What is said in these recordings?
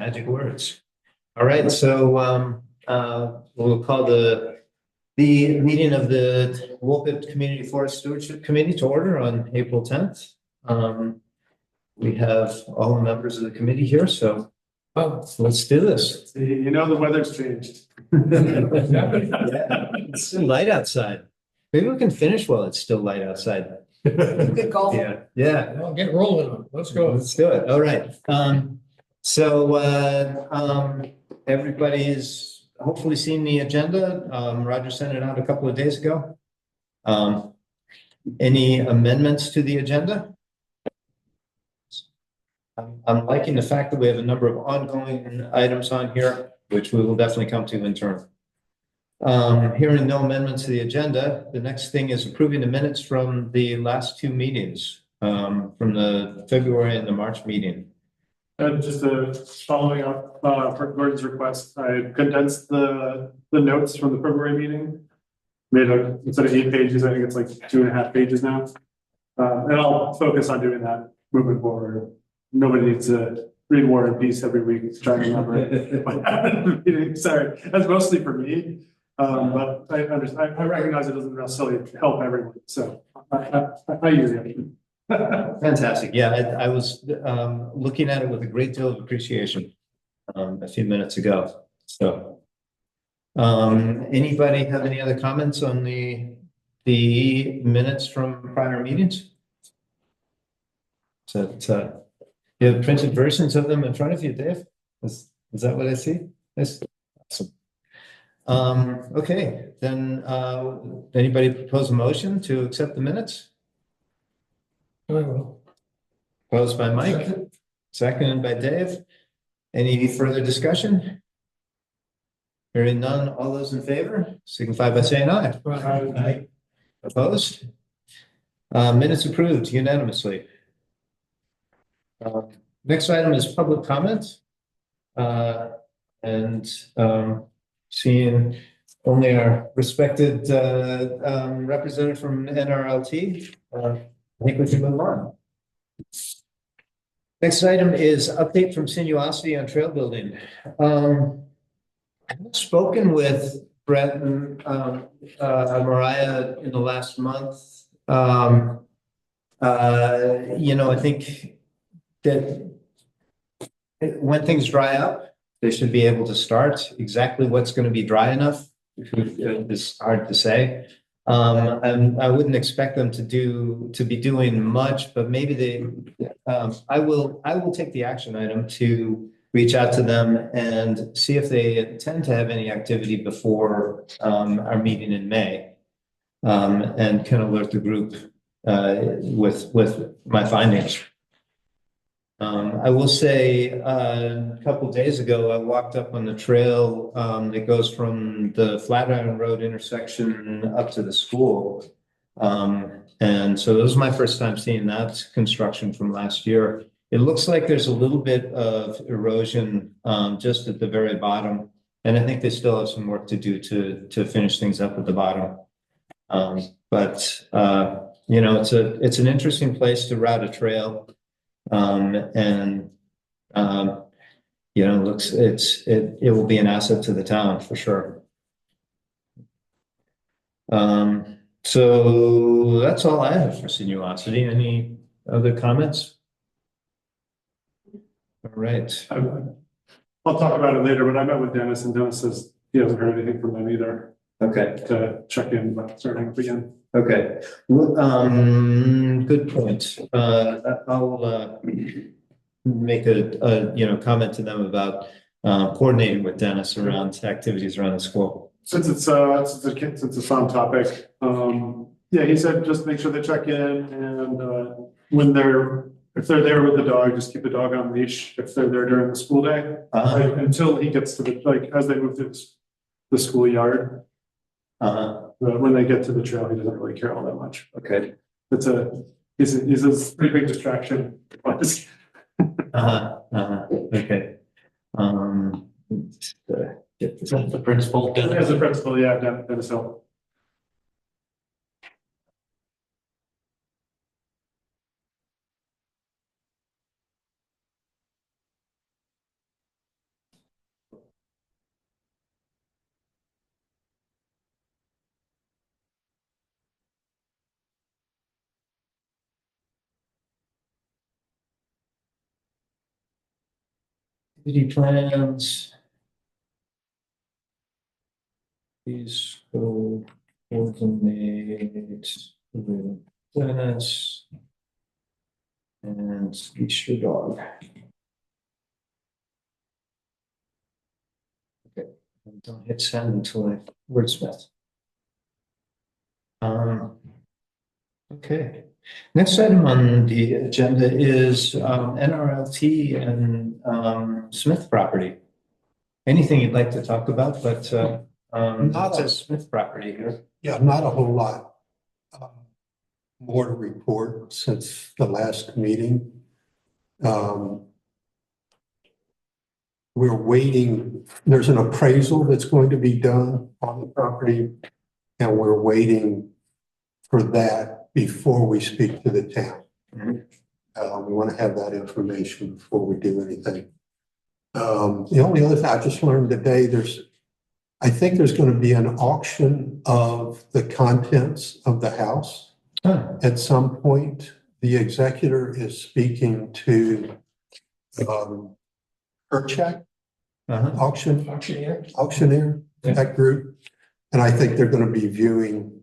Magic words. All right, so we'll call the meeting of the Wolcott Community Forest Stewardship Committee to order on April 10th. We have all the members of the committee here, so let's do this. You know the weather's changed. Yeah, it's still light outside. Maybe we can finish while it's still light outside. Good call. Yeah. Well, get rolling. Let's go. Let's do it. All right. Everybody's hopefully seen the agenda. Roger sent it out a couple of days ago. Any amendments to the agenda? I'm liking the fact that we have a number of ongoing items on here, which we will definitely come to in turn. Hearing no amendments to the agenda, the next thing is approving the minutes from the last two meetings, from the February and the March meeting. Just following up for Gordon's request, I condensed the notes from the February meeting. Instead of 8 pages, I think it's like 2.5 pages now. And I'll focus on doing that moving forward. Nobody needs to read War and Peace every week to try to remember it. Sorry, that's mostly for me. But I understand. I recognize it doesn't necessarily help everyone. So I use it. Fantastic. Yeah, I was looking at it with a great deal of appreciation a few minutes ago. So, anybody have any other comments on the minutes from prior meetings? So, you have printed versions of them in front of you, Dave? Is that what I see? Yes. Awesome. Okay, then anybody propose a motion to accept the minutes? I will. Proposed by Mike, seconded by Dave. Any further discussion? Hearing none, all those in favor, signify by saying aye. Aye. Opposed? Minutes approved unanimously. Next item is public comment. Seeing only our respected representative from NRLT, I think we can move on. Next item is update from Sinuosity on trail building. I've spoken with Brett and Mariah in the last month. I think that when things dry up, they should be able to start. Exactly what's going to be dry enough is hard to say. And I wouldn't expect them to be doing much, but maybe I will take the action item to reach out to them and see if they intend to have any activity before our meeting in May, and can alert the group with my findings. I will say a couple days ago, I walked up on the trail that goes from the Flatiron Road intersection up to the school. And so this was my first time seeing that construction from last year. It looks like there's a little bit of erosion just at the very bottom. And I think they still have some work to do to finish things up at the bottom. It's an interesting place to route a trail. It will be an asset to the town for sure. So that's all I have for Sinuosity. Any other comments? All right. I'll talk about it later, but I met with Dennis, and Dennis says he hasn't heard anything from them either. Okay. To check in about starting up again. Okay. Well, good point. I'll make a comment to them about coordinating with Dennis around activities around the school. Since it's on topic, he said just make sure they check in, and if they're there with the dog, just keep the dog on leash if they're there during the school day, until he gets to as they move to the schoolyard. When they get to the trail, he doesn't really care all that much. Okay. He's a pretty big distraction. Okay. Get this. The principal. As a principal, yeah, Dennis Hill. City plans. Please go coordinate with Dennis. And leash your dog. Okay, don't hit send until I wordsmith. Okay, next item on the agenda is NRLT and Smith property. Anything you'd like to talk about, but Not it a- says Smith property here. Yeah, not a whole lot. More to report since the last meeting. We're waiting, there's an appraisal that's going to be done on the property, and we're waiting for that before we speak to the town. We want to have that information before we do anything. The only other thing I just learned today, I think there's going to be an auction of the contents of the house. At some point. The executor is speaking to Kerchak auctioneer, Yeah. that group. And I think they're going to be viewing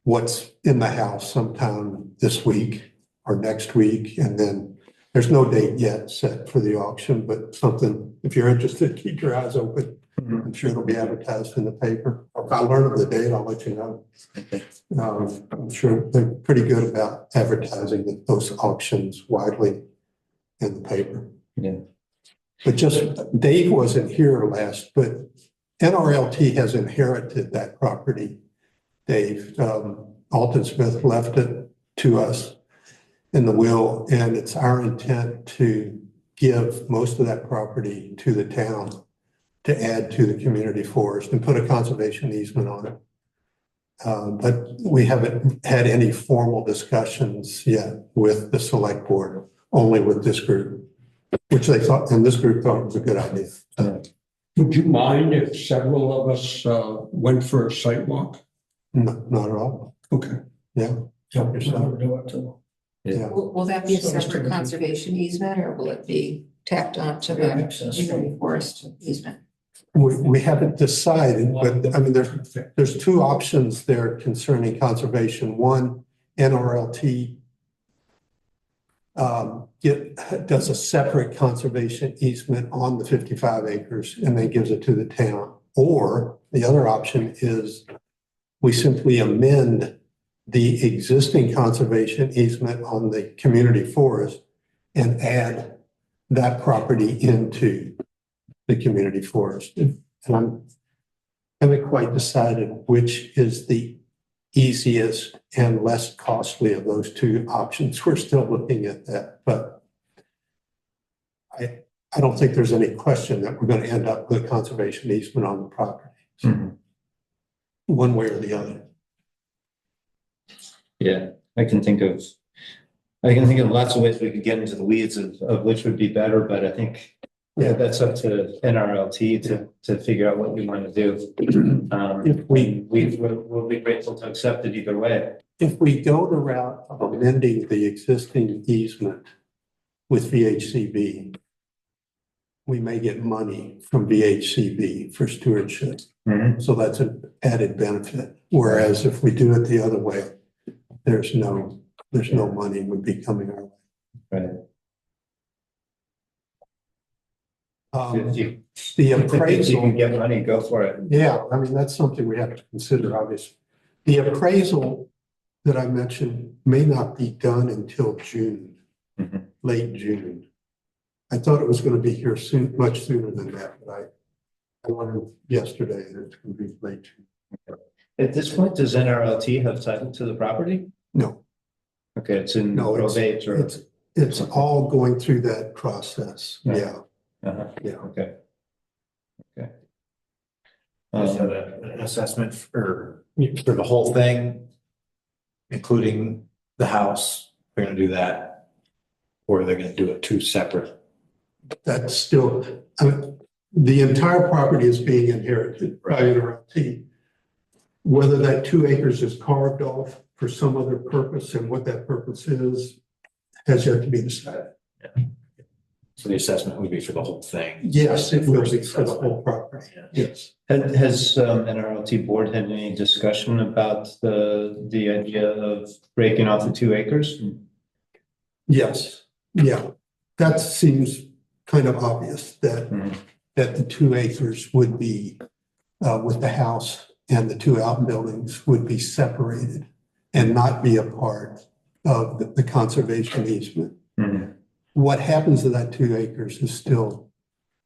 what's in the house sometime this week or next week. And then there's no date yet set for the auction, but something, if you're interested, keep your eyes open. I'm sure it'll be advertised in the paper. If I learn of the date, I'll let you know. I'm sure they're pretty good about advertising those auctions widely in the paper. Yeah. But just, Dave wasn't here last, but NRLT has inherited that property. Dave, Alton Smith left it to us in the will, and it's our intent to give most of that property to the town to add to the community forest and put a conservation easement on it. But we haven't had any formal discussions yet with the select board, only with this group, which they thought, and this group thought was a good idea. Would you mind if several of us went for a site walk? No, not at all. Okay. Yeah. Yeah, do it too. Yeah. Will that be a So it's separate gonna be- conservation easement, or will it be tacked on to Yeah, the access. community forest easement? We haven't decided, but I mean, there's two options there concerning conservation. One, NRLT does a separate conservation easement on the 55 acres and then gives it to the town. Or the other option is we simply amend the existing conservation easement on the community forest and add that property into the community forest. And I haven't quite decided which is the easiest and less costly of those two options. We're still looking at that, but I don't think there's any question that we're going to end up with a conservation easement on the property, one way or the other. Yeah, I can think of lots of ways we could get into the weeds of which would be better, but I think that's up to NRLT to figure out what we want to do. If We'll be grateful to accept it either way. If we go the route of amending the existing easement with VHCB, we may get money from VHCB for stewardship. So that's an added benefit. Whereas if we do it the other way, there's no money would be coming our way. Right. If you The think you appraisal. can get money, go for it. Yeah, I mean, that's something we have to consider, obviously. The appraisal that I mentioned may not be done until June, late June. I thought it was going to be here soon, much sooner than that, but I learned yesterday that it's going to be late June. At this point, does NRLT have title to the property? No, Okay, it's in no, probate or. it's all going through that process. Yeah, yeah. Okay. Okay. Is that an assessment for the whole thing, including the house? They're gonna do that, or they're gonna do it two separate? That's still, I mean, the entire property is being inherited by NRLT. Whether that 2 acres is carved off for some other purpose and what that purpose is has yet to be decided. So the assessment would be for the whole thing. Yes, it will be for the whole property. Yes. Has NRLT board had any discussion about the idea of breaking off the 2 acres? Yes, yeah. That seems kind of obvious that, Mhm. that the 2 acres would be with the house and the 2 outbuildings would be separated and not be a part of the conservation easement. Mhm. What happens to that 2 acres is still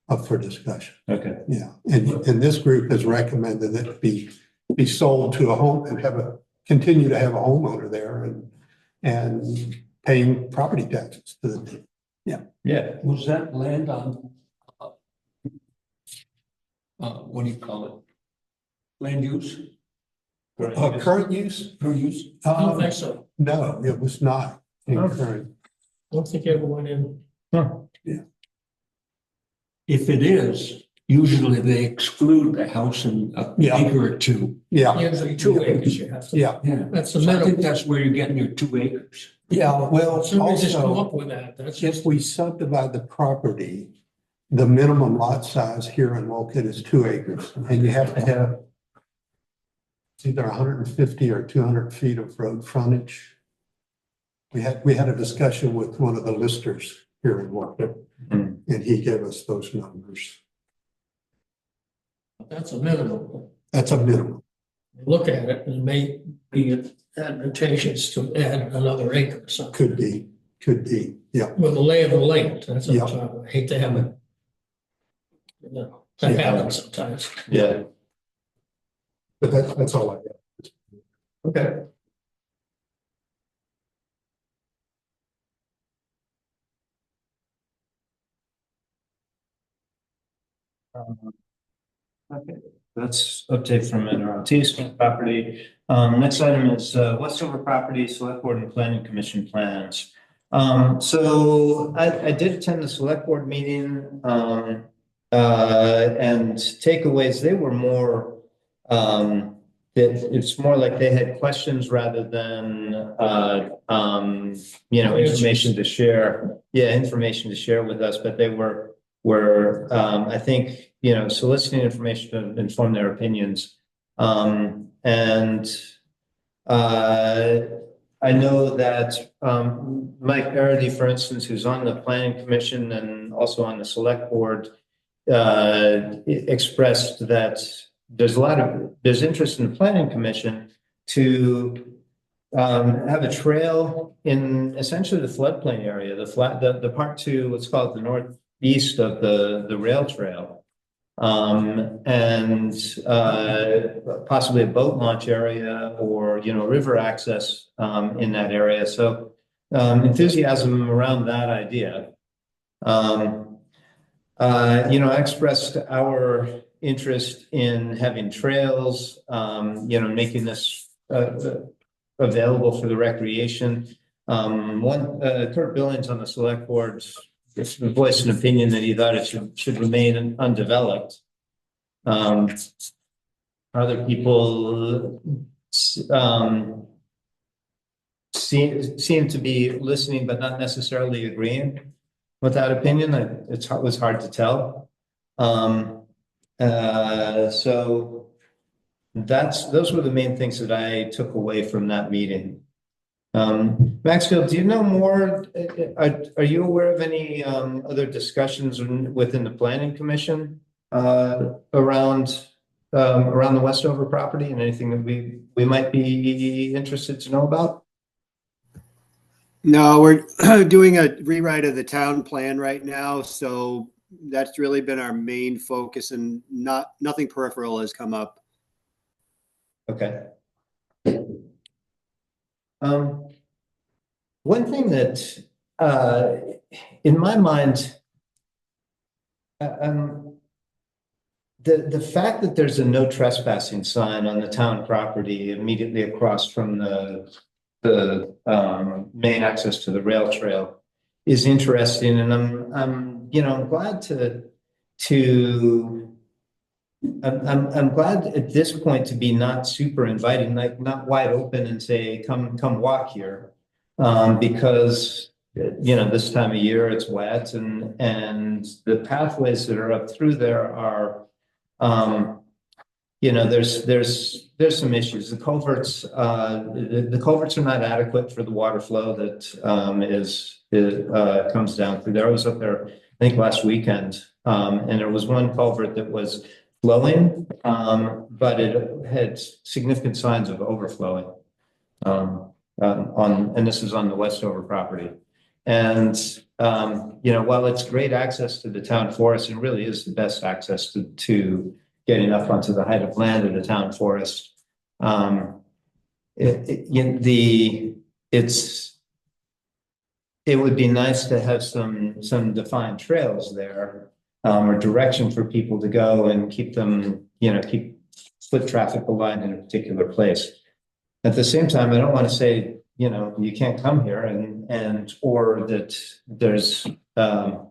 up for discussion. Okay, Yeah, and this group has recommended that it be sold to a home and continue to have a homeowner there and paying property taxes to the. yeah. Was that land on? What do you call it? Land use, Current use? per use? I don't think so. No, it was not in Oh. current. I don't think it ever went in. Huh. If it is, usually they exclude the house and an Yeah. acre or two. Yeah, Usually 2 acres you have to. yeah, Yeah. That's the So I think minimum. that's where you're getting your 2 acres. yeah. Well, So we just come also, up with that. That's if just, we subdivide the property, the minimum lot size here in Wolcott is 2 acres, and you have to have it's either 150 or 200 feet of road frontage. We had a discussion with one of the listers here in Wolcott, Mhm. and he gave us those numbers. that's a minimum. That's a minimum. Look at it, and it may be advantageous to add another acre or something. Could be, yeah. With the lay of the land, that's what Yeah. I'm talking about. I hate to have it. You know, that Yeah. happens sometimes. Yeah, But that's all I got. okay. Okay, that's update from NRLT Smith property. Next item is Westover property, select board and planning commission plans. So I did attend the select board meeting, and takeaways, they were more, it's more like they had questions rather than, information to share. Yeah, information to share with us, but they were, I think, soliciting information to inform their opinions. And I know that Mike Parody, for instance, who's on the planning commission and also on the select board, expressed that there's interest in the planning commission to have a trail in essentially the floodplain area, the part to, let's call it the northeast of the rail trail. And possibly a boat launch area or, river access in that area. So enthusiasm around that idea. I expressed our interest in having trails, making this available for the recreation. Kurt Billings on the select board voiced an opinion that he thought it should remain undeveloped. Other people seem to be listening, but not necessarily agreeing with that opinion. It was hard to tell. So those were the main things that I took away from that meeting. Maxfield, do you know more? Are you aware of any other discussions within the planning commission around the Westover property, and anything that we might be interested to know about? No, we're doing a rewrite of the town plan right now, so that's really been our main focus, and nothing peripheral has come up. Okay. One thing that, in my mind, the fact that there's a no trespassing sign on the town property immediately across from the main access to the rail trail is interesting, and I'm glad I'm glad at this point to be not super inviting, like not wide open and say, come walk here. Because this time of year, it's wet and the pathways that are up through there are, there's some issues. The culverts, the culverts are not adequate for the water flow that comes down through there. I was up there, I think last weekend, and there was one culvert that was flowing, but it had significant signs of overflowing. And this is on the Westover property. And, while it's great access to the town forest, it really is the best access to getting up onto the height of land of the town forest. It would be nice to have some defined trails there, or direction for people to go and keep them, keep foot traffic aligned in a particular place. At the same time, I don't want to say, you can't come here or that there's, that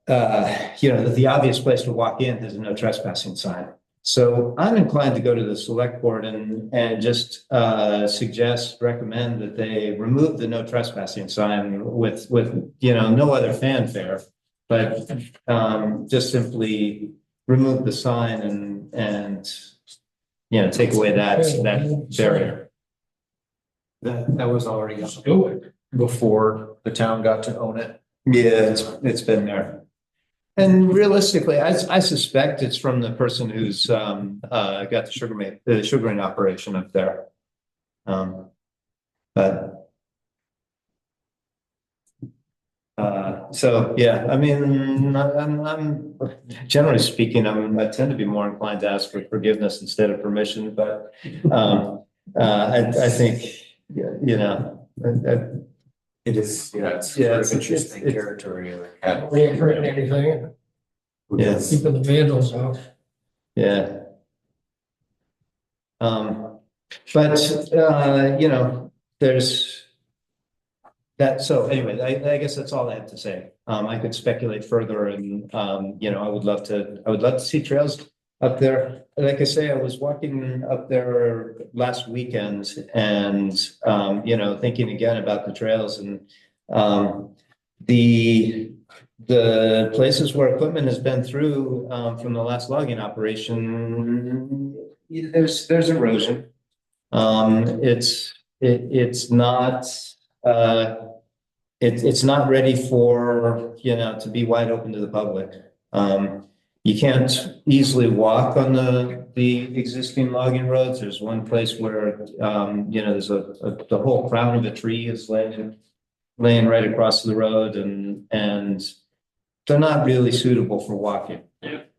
the obvious place to walk in is a no trespassing sign. So I'm inclined to go to the select board and just recommend that they remove the no trespassing sign with no other fanfare, but just simply remove the sign and take away that barrier. That was already Just do it. before the town got to own it. Yeah, it's been there. And realistically, I suspect it's from the person who's got the sugaring operation up there. So yeah, I mean, I'm generally speaking, I tend to be more inclined to ask for forgiveness instead of permission, but I think It is, it's Yeah, sort of interesting it's- territory. We ain't hurting anything, yes, keeping the vandals out. yeah. But there's that. So anyway, I guess that's all I have to say. I could speculate further, and I would love to see trails up there. Like I say, I was walking up there last weekend, and thinking again about the trails and the places where equipment has been through from the last logging operation. There's erosion. It's not ready for, to be wide open to the public. You can't easily walk on the existing logging roads. There's one place where, there's the whole crown of a tree is laying right across the road, and they're not really suitable for walking.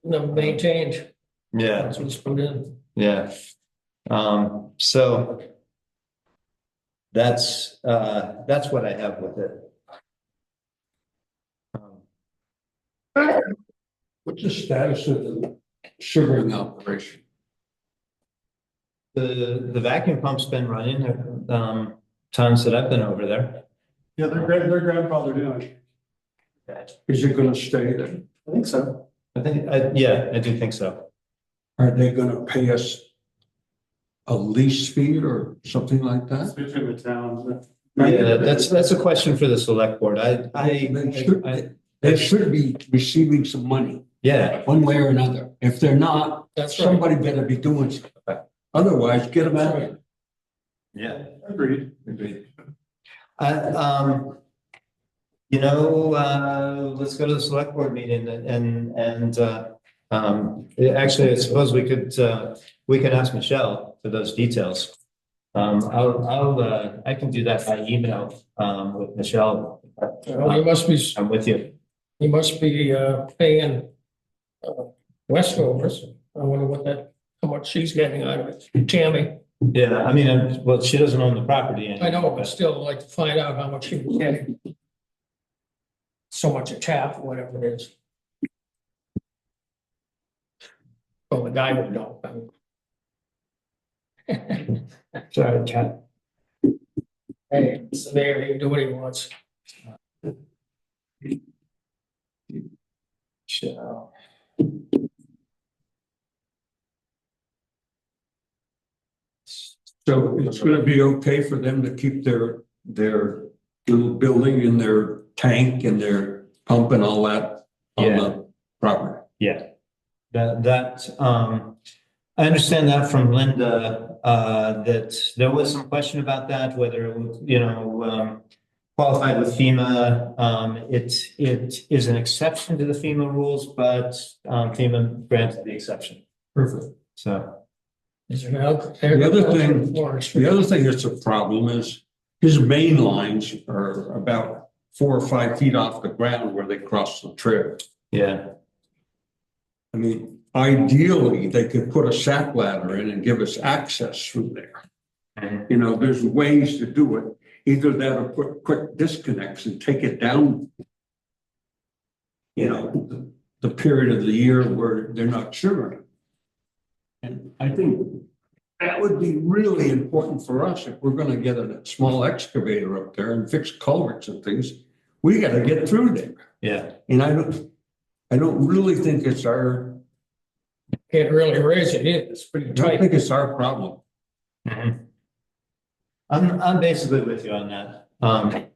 Never maintained, Yeah, that's what's put in. yeah. So that's what I have with it. What's the status of the sugaring operation? The vacuum pump's been running, times that I've been over there. Yeah, their grandfather doing. Is it gonna stay there? I think so. I do think so. Are they gonna pay us a lease fee or something like It's that? between the towns. Yeah, that's a question for the select board. They should be receiving some money, Yeah, one way or another. If they're not, That's right. somebody better be doing something. Otherwise, get them out of here. yeah. Agreed. Let's go to the select board meeting and actually, I suppose we can ask Michelle for those details. I can do that by email, with Michelle. Well, I'm with you. you must be paying Westovers. I wonder how much she's getting out of it. Tammy, Yeah, I mean, well, she doesn't own the property. I know, but still I'd like to find out how much she was getting. So much a tap, whatever it is. Well, the guy would know. Sorry, Chad. Hey, it's the mayor, he can do what he wants. So, So it's gonna be okay for them to keep their little building and their tank and their pump and all that on Yeah. the property. Yeah. I understand that from Linda, that there was some question about that, whether it would, qualified with FEMA. It is an exception to the FEMA rules, but FEMA granted the exception. Perfect. So, Is there no- The other thing- Forestry. The other thing that's a problem is his main lines are about 4 or 5 feet off the ground where they cross the trail. yeah, I mean, ideally, they could put a sap ladder in and give us access through there. Mhm. You know, there's ways to do it. Either that or put quick disconnects and take it down. You know, the period of the year where they're not sugaring. And I think that would be really important for us if we're gonna get a small excavator up there and fix culverts and things. We gotta get through there. yeah. And I don't really think it's our, Can't really raise it, it's pretty I don't tight. think it's our problem. Mhm. I'm basically with you on that.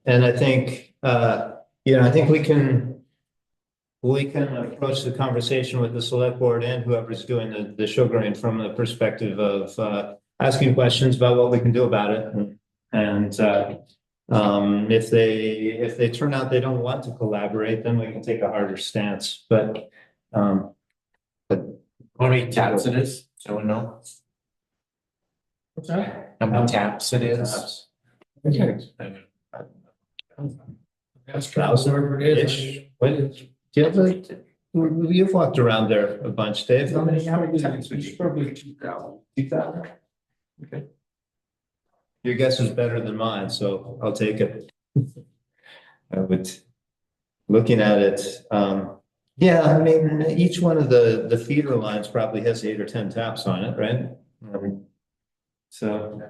And I think, I think we can approach the conversation with the select board and whoever's doing the sugaring from the perspective of, asking questions about what we can do about it. And, if they turn out they don't want to collaborate, then we can take a harder stance, but, How many taps it is? So we know What's that? how many taps it is. Okay. That's whatever it is. Ish. What is, do you have you've walked around there a bunch, Dave. How many taps would you? Probably 2,000. 2,000? Okay. Your guess is better than mine, so I'll take it. I would, looking at it, yeah, I mean, each one of the feeder lines probably has 8 or 10 taps on it, right? So,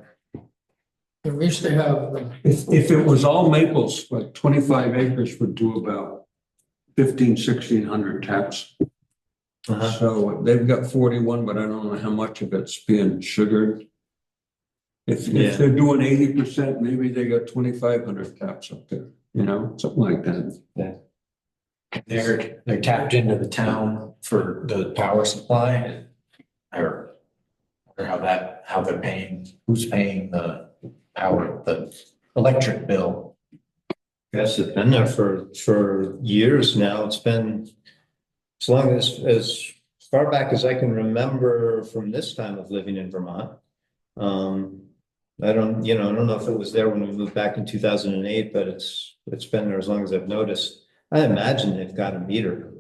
We used to have, If it was all maples, like 25 acres would do about 1,600 taps. uh-huh. So they've got 41, but I don't know how much of it's being sugared. If they're doing 80%, maybe they got 2,500 taps up there, something like that. They're tapped into the town for the power supply or how they're paying, who's paying the power, the electric bill. Yes, it's been there for years now. It's been as long as far back as I can remember from this time of living in Vermont. I don't know if it was there when we moved back in 2008, but it's been there as long as I've noticed. I imagine they've got a meter.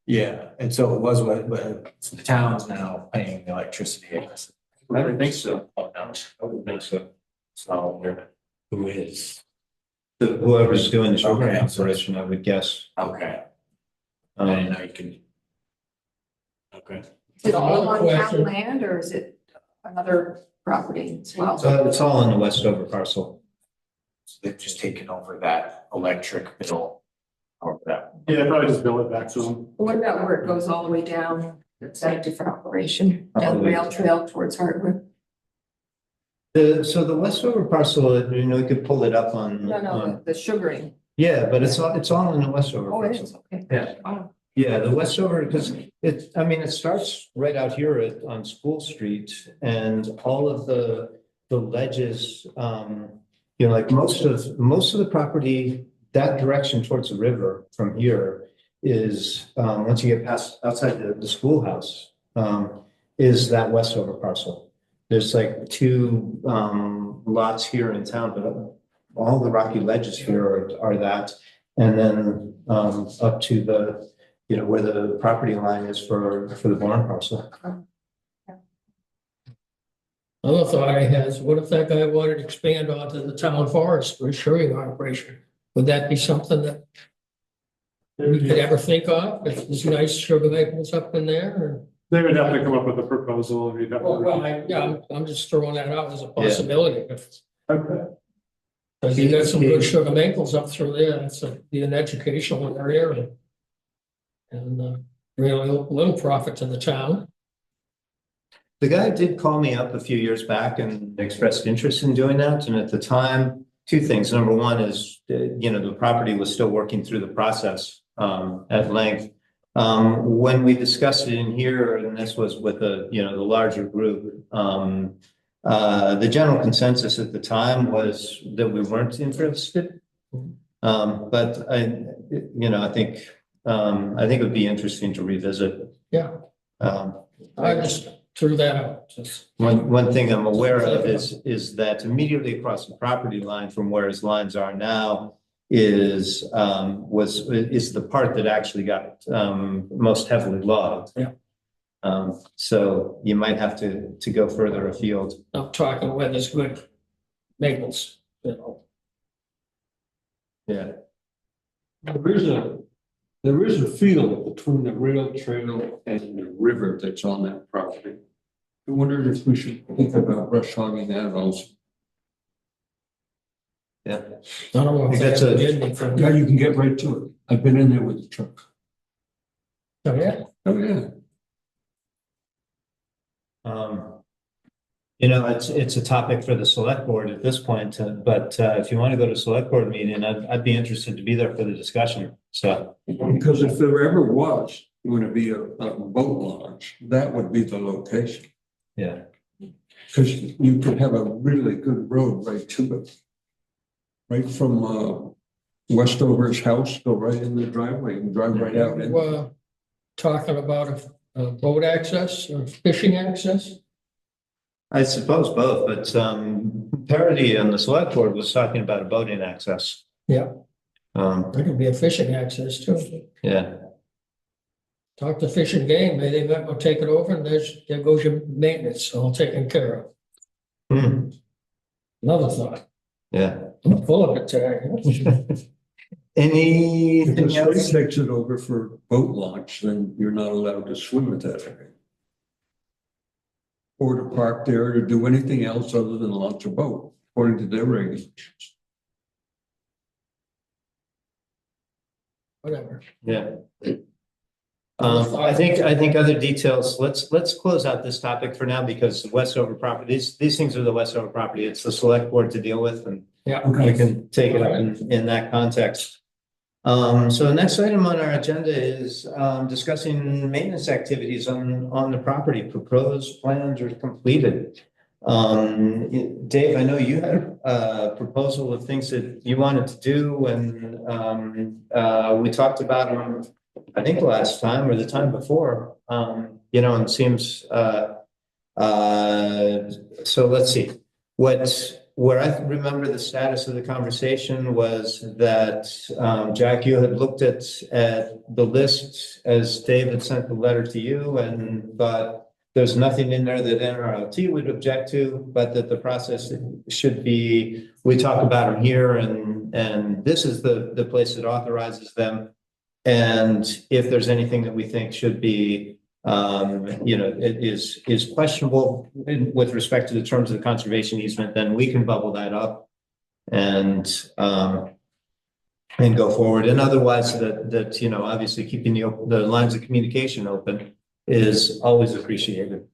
Yeah, and so it was what the town's now paying the electricity, I guess. I don't think so. Oh, no. I would think so. So who is? Whoever's doing the sugar Okay. operation, I would guess. Okay. I didn't know you could. Okay. Is it all on Question. town land or is it another property as well? So it's all in the Westover parcel. So they've just taken over that electric bill or that. Yeah, probably just bill it back to them. What about where it goes all the way down? Is that a different operation? Down the rail trail towards Hardwood? So the Westover parcel, you could pull it up on. No, the sugaring. Yeah, but it's all in the Westover. Oh, it parcel. is, okay. Yeah. Wow. Yeah, the Westover, because it starts right out here on School Street and all of the ledges, like most of the property, that direction towards the river from here is, once you get past outside the schoolhouse, is that Westover parcel. There's like 2 lots here in town, but all the rocky ledges here are that. And then up to the, where the property line is for the barn parcel. another thought I had is, what if that guy wanted to expand onto the town forest for a sugaring operation? Would that be something that we could ever think of? If there's nice sugar maples up in there or? They would have to come up with a proposal. We'd have to- I'm just throwing that out as a possibility. Okay. Because you got some good sugar maples up through there, it's be an educational area. And really little profit to the town. The guy did call me up a few years back and expressed interest in doing that. And at the time, two things. Number one is, the property was still working through the process at length. When we discussed it in here, and this was with the larger group, the general consensus at the time was that we weren't interested. But I think it would be interesting to revisit. Yeah, Um, I just threw that out. Just- one thing I'm aware of is that immediately across the property line from where his lines are now is the part that actually got most heavily logged. Yeah. So you might have to go further afield. I'm talking where there's good maples, Yeah. There is a field between the rail trail and the river that's on that property. I wondered if we should think about brush hogging that also. Yeah. I don't know if That's that's a- anything. Yeah, you can get right to it. I've been in there with the truck. Oh, yeah. Oh, yeah. It's a topic for the select board at this point, but if you want to go to select board meeting, I'd be interested to be there for the discussion. So, Because if there ever was going to be a boat launch, that would be the location. yeah. Because you could have a really good road right to it. Right from Westover's house, go right in the driveway and drive right out. You were talking about a boat access or fishing access? I suppose both, but Parity on the select board was talking about a boating access. Yeah. Um, There could be a fishing access too. yeah. Talk to Fish and Game, maybe they will take it over and there goes your maintenance all taken care of. Hmm. Another thought. Yeah. I'm full of it today. If Anything the state else? takes it over for boat launch, then you're not allowed to swim at that area. Or to park there or to do anything else other than launch a boat, according to their regulations. Whatever. Yeah. I think other details, let's close out this topic for now because the Westover property, these things are the Westover property. It's the select board to deal with and Yeah. we can take it up in that context. So the next item on our agenda is discussing maintenance activities on the property. Proposed plans are completed. Dave, I know you had a proposal of things that you wanted to do and we talked about them, I think last time or the time before, and it seems, so let's see. Where I remember the status of the conversation was that, Jack, you had looked at the list as Dave had sent the letter to you but there's nothing in there that NRLT would object to, but that the process should be, we talk about them here and this is the place that authorizes them. And if there's anything that we think should be, it is questionable with respect to the terms of the conservation easement, then we can bubble that up and go forward. And otherwise that obviously keeping the lines of communication open is always appreciated.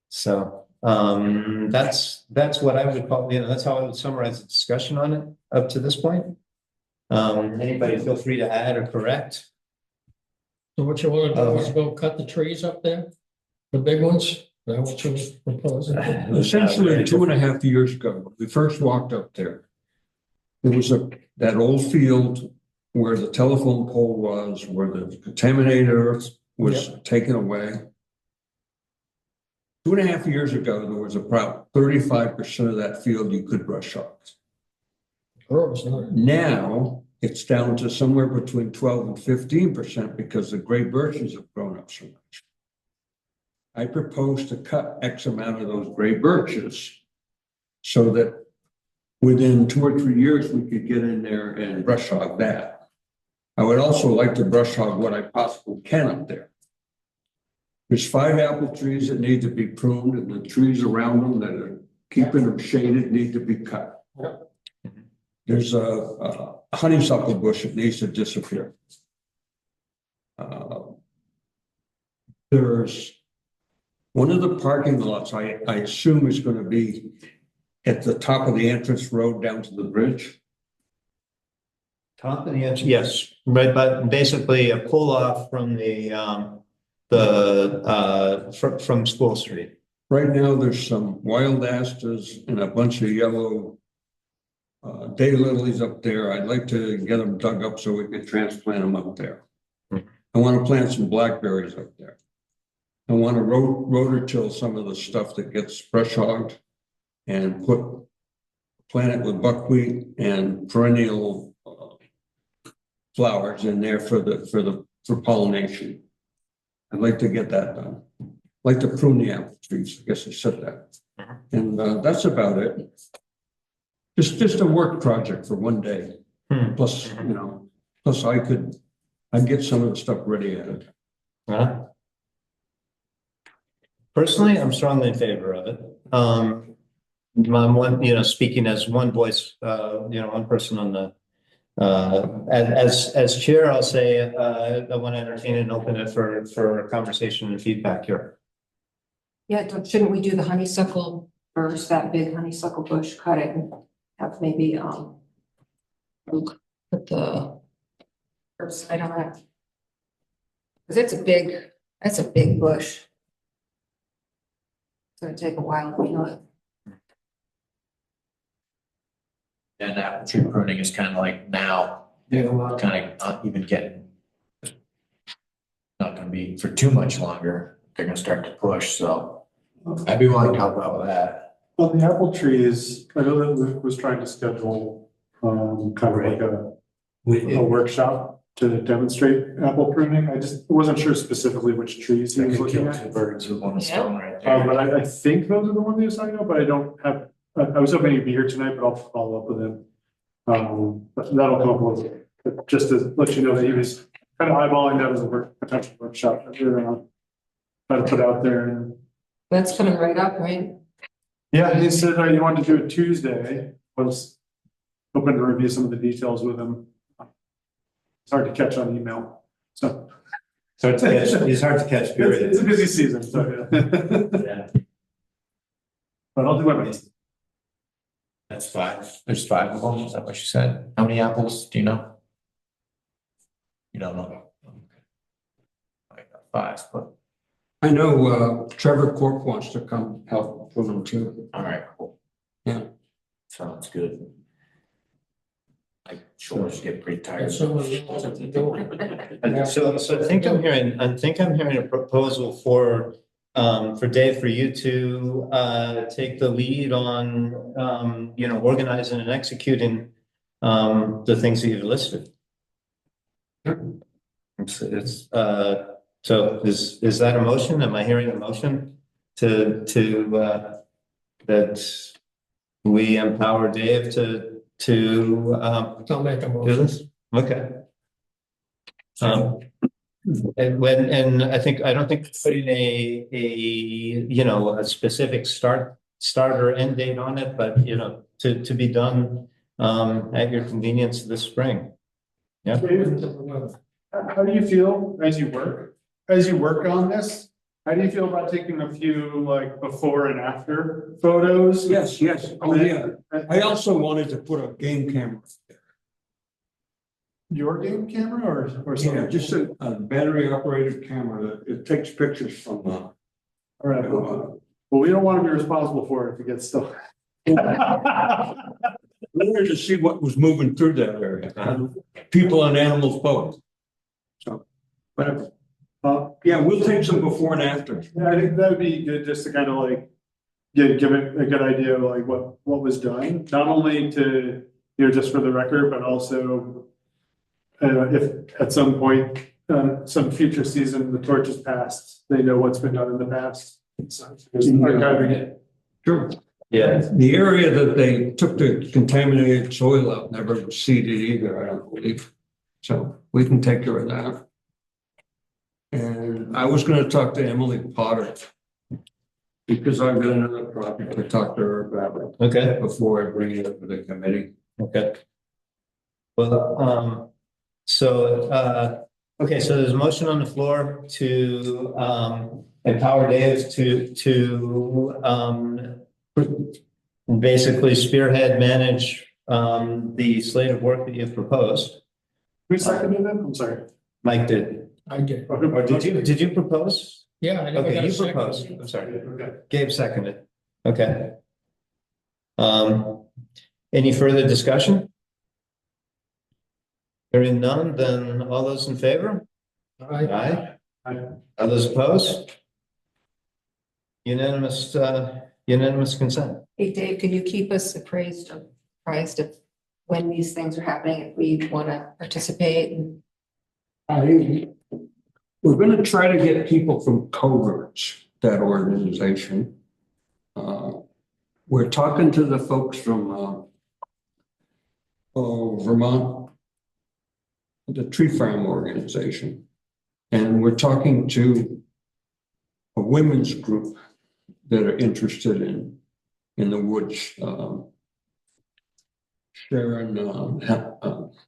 So that's what I would call, that's how I would summarize the discussion on it up to this point. Anybody feel free to add or correct. So what you want to do is go cut the trees up there, the big ones? Is that what you're proposing? Essentially, 2.5 years ago, when we first walked up there, there was that old field where the telephone pole was, where the contaminator was taken away. 2.5 years ago, there was about 35% of that field you could brush off. Now it's down to somewhere between 12 and 15% because the great birches have grown up so much. I propose to cut X amount of those great birches so that within 2 or 3 years, we could get in there and brush hog that. I would also like to brush hog what I possibly can up there. There's 5 apple trees that need to be pruned and the trees around them that are keeping them shaded need to be cut. There's a honeysuckle bush that needs to disappear. There's one of the parking lots I assume is going to be at the top of the entrance road down to the bridge. Top of the edge, yes, right, but basically a pull off from from School Street. Right now, there's some wild asters and a bunch of yellow daylilies up there. I'd like to get them dug up so we can transplant them up there. I want to plant some blackberries up there. I want to rototill some of the stuff that gets brush hogged and plant it with buckwheat and perennial flowers in there for pollination. I'd like to get that done. I'd like to prune the apple trees. I guess I said that. And that's about it. Just a work project for one day. Plus, plus I'd get some of the stuff ready at it. Personally, I'm strongly in favor of it. I'm one, speaking as one voice, one person on the, as chair, I'll say, I want to entertain and open it for conversation and feedback here. Yeah, shouldn't we do the honeysuckle first, that big honeysuckle bush, cut it and have maybe, put the first, I don't know. Cause that's a big bush. It's gonna take a while to kill it. And apple tree pruning is kind of like now, kind of not even getting, not gonna be for too much longer. They're gonna start to push, so I'd be willing to help out with that. Well, the apple trees, I know that Luke was trying to schedule, kind of like a workshop to demonstrate apple pruning. I just wasn't sure specifically which trees he was looking at. Two birds with one stone right there. But I think those are the ones he was talking about, but I don't have, I was hoping he'd be here tonight, but I'll follow up with him. But that'll come up with it, just to let you know that he was kind of eyeballing that as a potential workshop that we're gonna try to put out there. And That's coming right up, right? yeah, he said you wanted to do it Tuesday. I was hoping to review some of the details with him. It's hard to catch on email, so. It's hard to catch, period. It's a busy season, so yeah. Yeah. But I'll do my best. That's 5. There's 5 of them. Is that what you said? How many apples do you know? You don't know. I got 5, but I know Trevor Corp wants to come help prune them too. all right, cool. Yeah. Sounds good. I shoulders get pretty tired. And someone knows what they're doing. And so I think I'm hearing a proposal for Dave, for you to take the lead on organizing and executing the things that you've listed. It's so is that a motion? Am I hearing a motion to that we empower Dave to I'll make a do motion. this? Okay. And I don't think putting a specific start or end date on it, but to be done at your convenience this spring. Yeah. How do you feel as you work on this? How do you feel about taking a few like before and after photos? Yes. Oh, yeah. I also wanted to put a game camera. Your game camera or Yeah, something? just a battery operated camera that it takes pictures from All right. Well, we don't want to be responsible for it if it gets stuck. wanted to see what was moving through that area. People and animals both. So, but yeah, we'll take some before and after. Yeah, I think that would be good just to kind of like give it a good idea of like what was done, not only to, just for the record, but also if at some point, some future season, the torch is passed, they know what's been done in the past. So just archiving it. Sure. Yeah. The area that they took the contaminated soil out never was seeded either, I don't believe. So we can take care of that. And I was going to talk to Emily Potter because I've got another project to talk to her about Okay. before I bring it up to the committee. Okay. Well, okay, so there's a motion on the floor to empower Dave to basically spearhead, manage, the slate of work that you've proposed. Who seconded it? I'm sorry. Mike did. I did. Or did you propose? Yeah, I never Okay, got a you second. proposed. I'm sorry. Okay. Gabe seconded. Okay. Any further discussion? Hearing none, then all those in favor? Aye. All those opposed? Unanimous, unanimous consent. Hey, Dave, can you keep us apprised of when these things are happening, if we want to participate? And We're gonna try to get people from Coverage, that organization. We're talking to the folks from Vermont, the Tree Farm Organization. And we're talking to a women's group that are interested in the woods.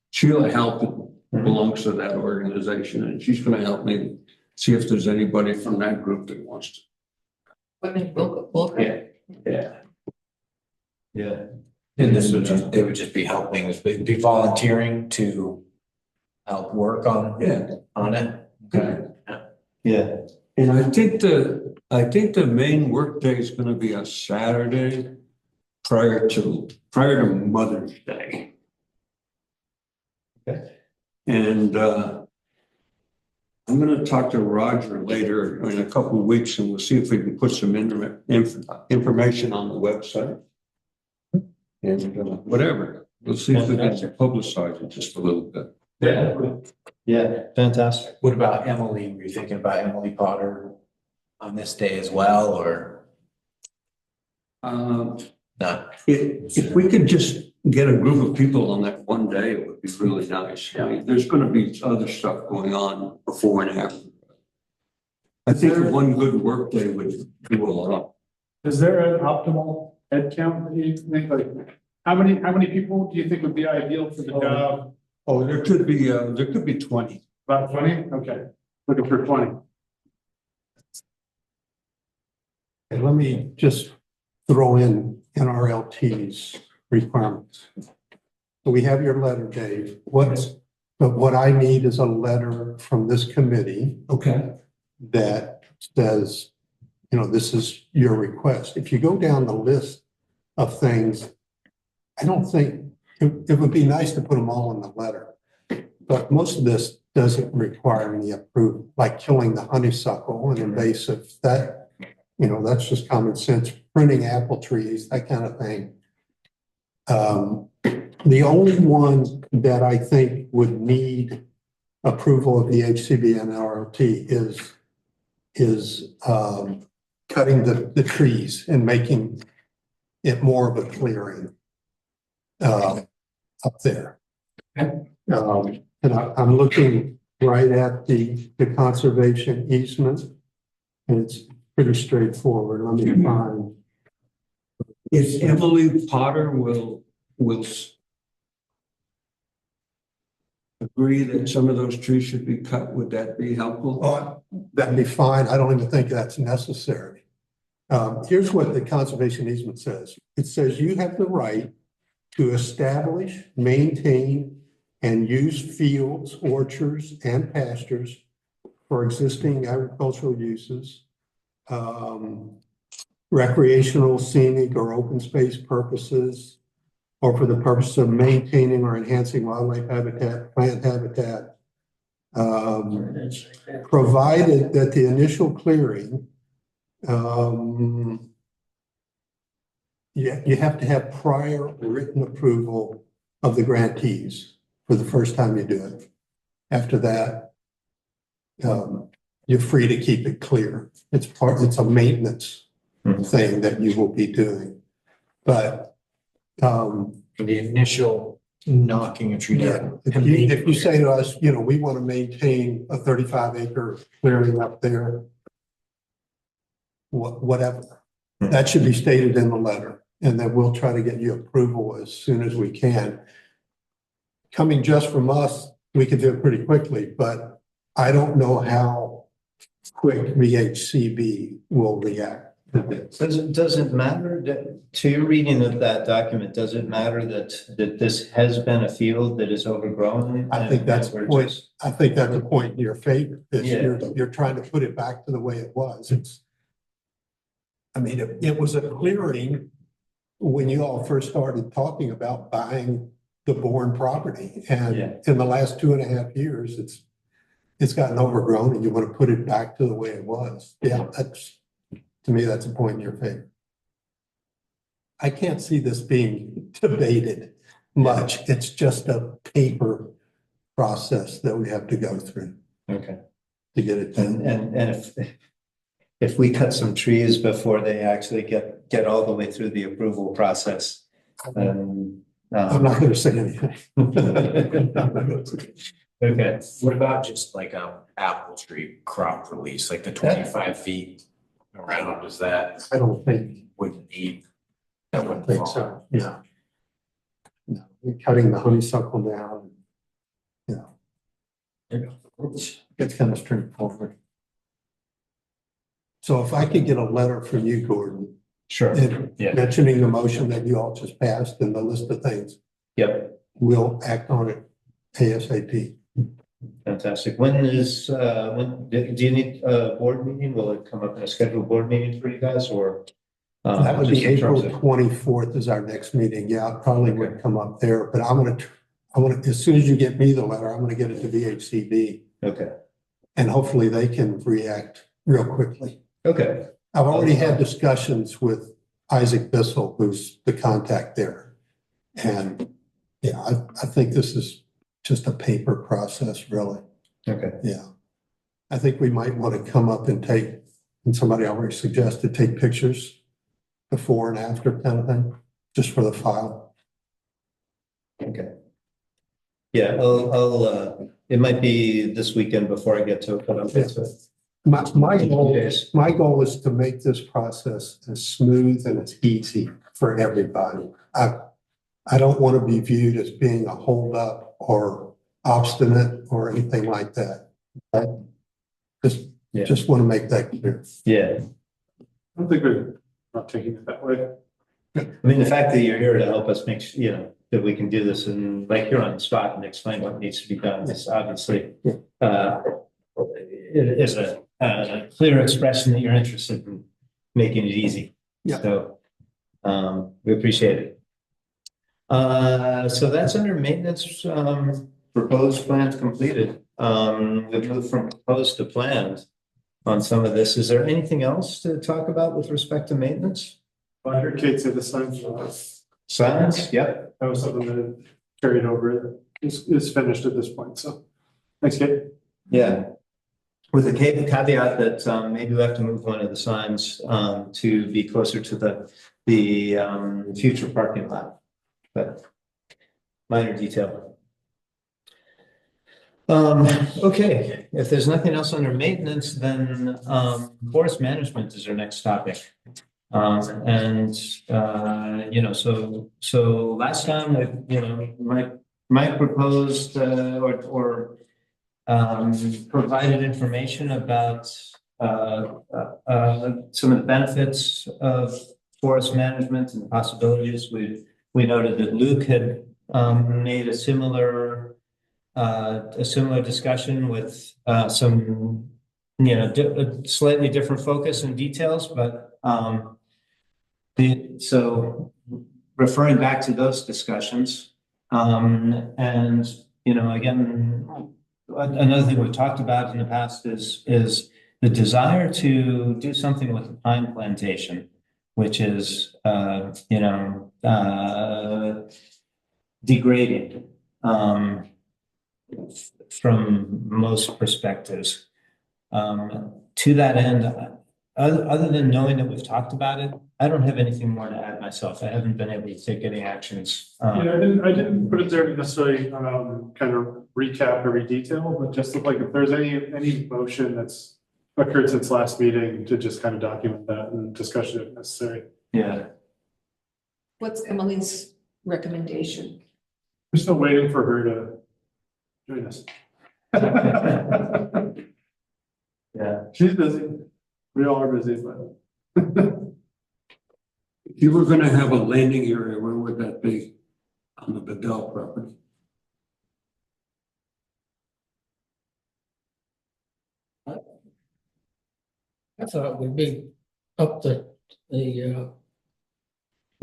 Sheila Halpin belongs to that organization, and she's gonna help me see if there's anybody from that group that wants to. women, Wolcott? Yeah. And this would just, it would just be helping, it'd be volunteering to help work on it. Okay. Yeah. And I think the main work day is gonna be a Saturday prior to Mother's Day. Okay. And I'm gonna talk to Roger later in a couple of weeks, and we'll see if we can put some information on the website. And whatever, we'll see if we can publicize it just a little bit. Yeah. Yeah, fantastic. What about Emily? Were you thinking about Emily Potter on this day as well, or not? If we could just get a group of people on that one day, it would be really nice. I mean, there's gonna be other stuff going on before and after. I think one good work day would do a lot. Is there an optimal head count that you think, like, how many people do you think would be ideal for the job? Oh, there could be 20. About 20? Okay, looking for 20. And let me just throw in NRLT's requirements. So we have your letter, Dave. But what I need is a letter from this committee Okay. that says, you know, this is your request. If you go down the list of things, I don't think, it would be nice to put them all in the letter. But most of this doesn't require any approval, like killing the honeysuckle, an invasive, that, you know, that's just common sense, pruning apple trees, that kind of thing. The only one that I think would need approval of the HCB and NRLT is cutting the trees and making it more of a clearing up there. And I'm looking right at the conservation easement, and it's pretty straightforward. Let me find. If Emily Potter will agree that some of those trees should be cut, would that be helpful? Oh, that'd be fine. I don't even think that's necessary. Here's what the conservation easement says. It says you have the right to establish, maintain, and use fields, orchards, and pastures for existing agricultural uses, recreational, scenic, or open space purposes, or for the purpose of maintaining or enhancing wildlife habitat, plant habitat, provided that the initial clearing, you have to have prior written approval of the grantees for the first time you do it. After that, you're free to keep it clear. It's a maintenance thing that you will be doing. But The initial knocking a tree down. if you say to us, you know, we want to maintain a 35-acre clearing up there, whatever, that should be stated in the letter, and then we'll try to get you approval as soon as we can. Coming just from us, we could do it pretty quickly, but I don't know how quick VHCB will react. Does it matter to your reading of that document, does it matter that this has been a field that is overgrown? I think that's and we're the point. just- I think that's a point in your favor, is Yeah. you're trying to put it back to the way it was. I mean, it was a clearing when you all first started talking about buying the Bourne property. And Yeah. in the last 2.5 years, it's gotten overgrown and you want to put it back to the way it was. Yeah, to me, that's a point in your favor. I can't see this being debated much. It's just a paper process that we have to go through Okay. to get it done. And if we cut some trees before they actually get all the way through the approval process, then. I'm not gonna say anything. Okay. What about just like Apple Street crop release, like the 25 feet around, is that I don't think, wouldn't need? I That don't wouldn't think fall. so, yeah. No, we're cutting the honeysuckle down, you know. It's kind of straightforward. So if I could get a letter from you, Gordon, Sure. Yeah. mentioning the motion that you all just passed and the list of things, Yep. we'll act on it ASAP. Fantastic. When do you need a board meeting? Will it come up in a scheduled board meeting for you guys or? That would just be in terms April of- 24th is our next meeting. Yeah, it probably would Okay. come up there, but I want to, as soon as you get me the letter, I'm going to get it to VHCD Okay. and hopefully they can react real quickly. Okay. I've already had discussions with Isaac Bissell, who's the contact there. And yeah, I think this is just a paper process, really. Okay. Yeah. I think we might want to come up and take, and somebody already suggested, take pictures before and after kind of thing, just for the file. Okay. Yeah, it might be this weekend before I get to it, but I'll get to it. My goal is to make this process as smooth and as easy for everybody. I don't want to be viewed as being a holdup or obstinate or anything like that. I Yeah. just want to make that clear. Yeah. I don't think we're not taking it that way. I mean, the fact that you're here to help us make sure, that we can do this and like you're on the spot and explain what needs to be done is obviously, it is a clear expression that you're interested in making it easy. Yeah. So, we appreciate it. So that's under maintenance, proposed plans completed. We've moved from proposed to planned on some of this. Is there anything else to talk about with respect to maintenance? I heard Kate say the signs, Signs? Yep. that was something that carried over, is finished at this point, so. Thanks, Kate. Yeah. With the caveat that maybe we have to move one of the signs to be closer to the future parking lot, but minor detail. Okay, if there's nothing else under maintenance, then forest management is our next topic. So last time, Mike proposed or provided information about some of the benefits of forest management and possibilities. We noted that Luke had made a similar discussion with some slightly different focus and details, but so referring back to those discussions, and again, another thing we've talked about in the past is the desire to do something with the pine plantation, which is degrading from most perspectives. To that end, other than knowing that we've talked about it, I don't have anything more to add myself. I haven't been able to take any actions. Yeah, I didn't put it there to necessarily, kind of recap every detail, but just like if there's any motion that's occurred since last meeting to just kind of document that and discussion if necessary. Yeah. What's Emily's recommendation? We're still waiting for her to join us. Yeah. She's busy. We all are busy, but If you were gonna have a landing area, where would that be? On the Bedell property? I thought it would be up you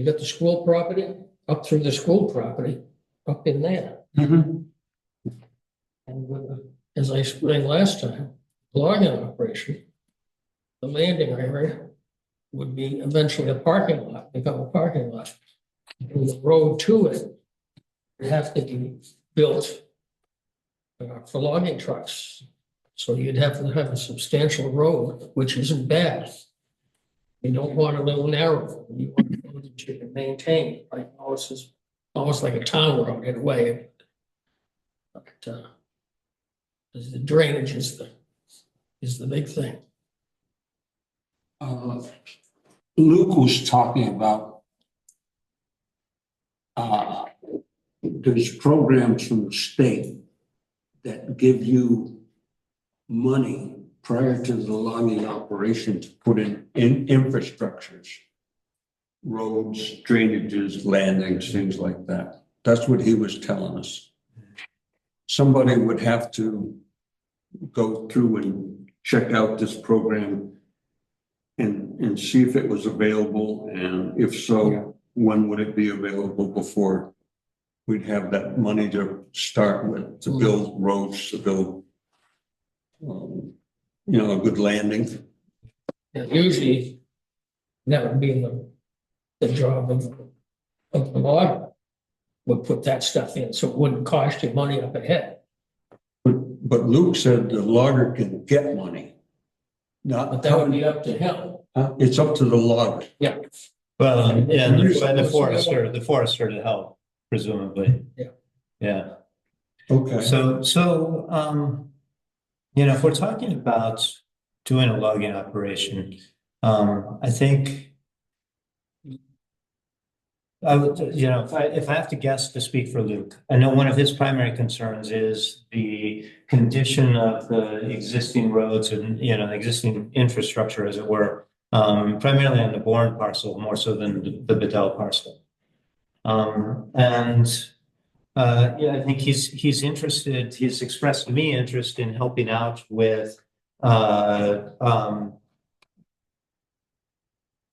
got the school property, up through the school property, up in there. And as I explained last time, logging operation, the landing area would be eventually a parking lot, become a parking lot. And the road to it would have to be built for logging trucks. So you'd have to have a substantial road, which isn't bad. You don't want a little narrow. You want a road that you can maintain, like almost like a town road in a way. But the drainage is the big thing. Luke was talking about there's programs from the state that give you money prior to the logging operation to put in infrastructures, roads, drainages, landings, things like that. That's what he was telling us. Somebody would have to go through and check out this program and see if it was available, and if so, when would it be available before we'd have that money to start with, to build roads, to build a good landing. And usually that would be the job of the logger would put that stuff in, so it wouldn't cost you money up ahead. But Luke said the logger can get money. But that would be up to him. It's up to the logger. Yeah. Well, and the forester to help, presumably. Yeah. Yeah. Okay. So, if we're talking about doing a logging operation, I think I would, if I have to guess to speak for Luke, I know one of his primary concerns is the condition of the existing roads and, the existing infrastructure, as it were, primarily on the Bourne parcel, more so than the Bedell parcel. I think he's interested, he's expressed to me interest in helping out with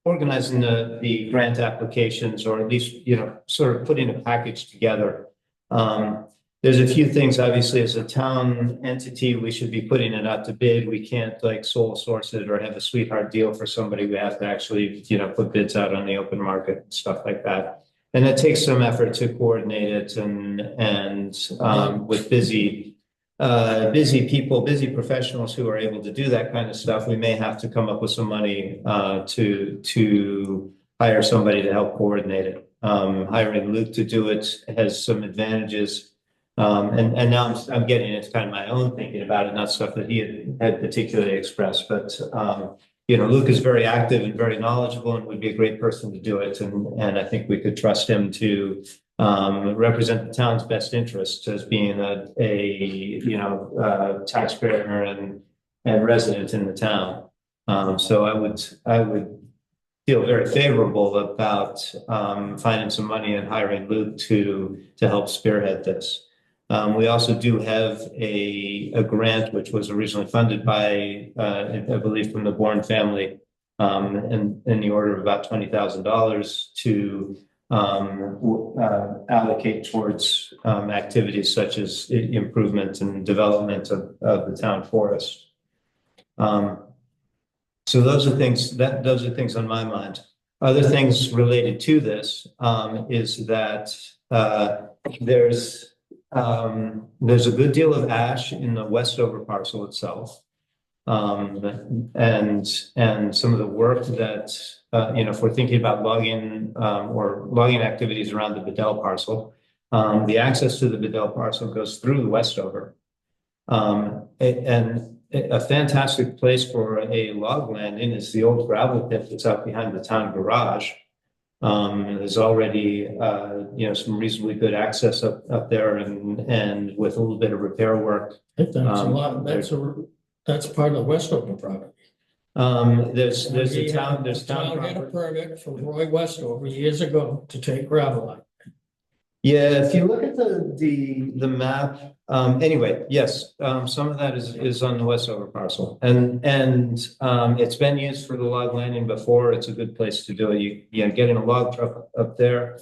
organizing the grant applications, or at least, sort of putting a package together. There's a few things, obviously, as a town entity, we should be putting it out to bid. We can't like sole source it or have a sweetheart deal for somebody. We have to actually, put bids out on the open market and stuff like that. And it takes some effort to coordinate it and with busy people, busy professionals who are able to do that kind of stuff, we may have to come up with some money to hire somebody to help coordinate it. Hiring Luke to do it has some advantages. And now I'm getting into kind of my own thinking about it, not stuff that he had particularly expressed, but Luke is very active and very knowledgeable and would be a great person to do it. And I think we could trust him to represent the town's best interests as being a taxpayer and resident in the town. So I would feel very favorable about finding some money and hiring Luke to help spearhead this. We also do have a grant which was originally funded by I believe from the Bourne family in the order of about $20,000 to allocate towards activities such as improvement and development of the town forest. So those are things on my mind. Other things related to this is that there's a good deal of ash in the Westover parcel itself. And some of the work that, if we're thinking about logging or logging activities around the Bedell parcel, the access to the Bedell parcel goes through the Westover. And a fantastic place for a log landing is the old gravel pit that's out behind the town garage. There's already, some reasonably good access up there, and with a little bit of repair work. I think that's a lot. That's part of the Westover property. There's a town, there's town Town had a property. permit from Roy Westover years ago to take gravel out. Yeah, if you look at the map, anyway, yes, some of that is on the Westover parcel. And it's been used for the log landing before. It's a good place to do it. Getting a log truck up there,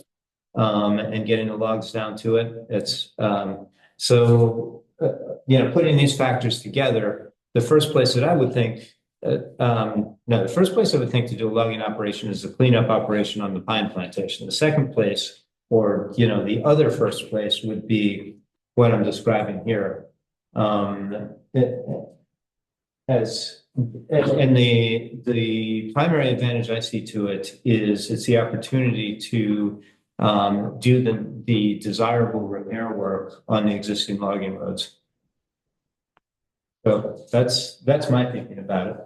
and getting the logs down to it. It's, putting these factors together, the first place that I would think, the first place I would think to do a logging operation is a cleanup operation on the pine plantation. The second place, or, the other first place would be what I'm describing here. And the primary advantage I see to it is it's the opportunity to do the desirable repair work on the existing logging roads. So that's my thinking about it.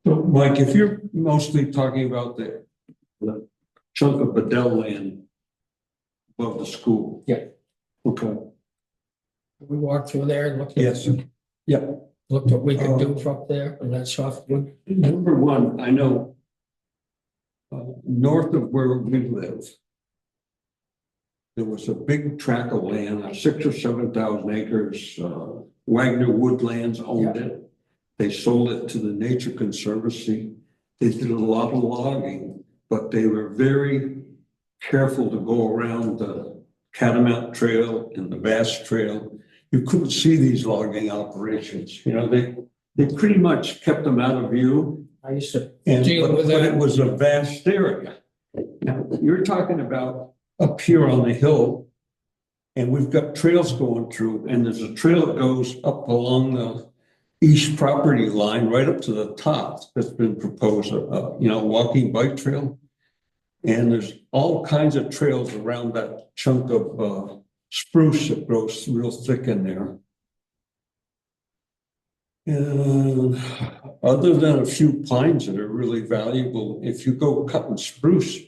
So, Mike, if you're mostly talking about the chunk of Bedell land above the school. Yeah. Okay. We walked through there and looked. Yes. Yeah. Looked what we could do from there and that softwood. Number one, I know north of where we live, there was a big tract of land, 6,000 or 7,000 acres. Wagner Woodlands owned it. They sold it to the Nature Conservancy. They did a lot of logging, but they were very careful to go around the Catamount Trail and the Bass Trail. You couldn't see these logging operations. They pretty much kept them out of view. I used to And deal but with it that. was a vast area. Now, you're talking about up here on the hill, and we've got trails going through, and there's a trail that goes up along the east property line right up to the top that's been proposed, walking bike trail. And there's all kinds of trails around that chunk of spruce that grows real thick in there. And other than a few pines that are really valuable, if you go cutting spruce,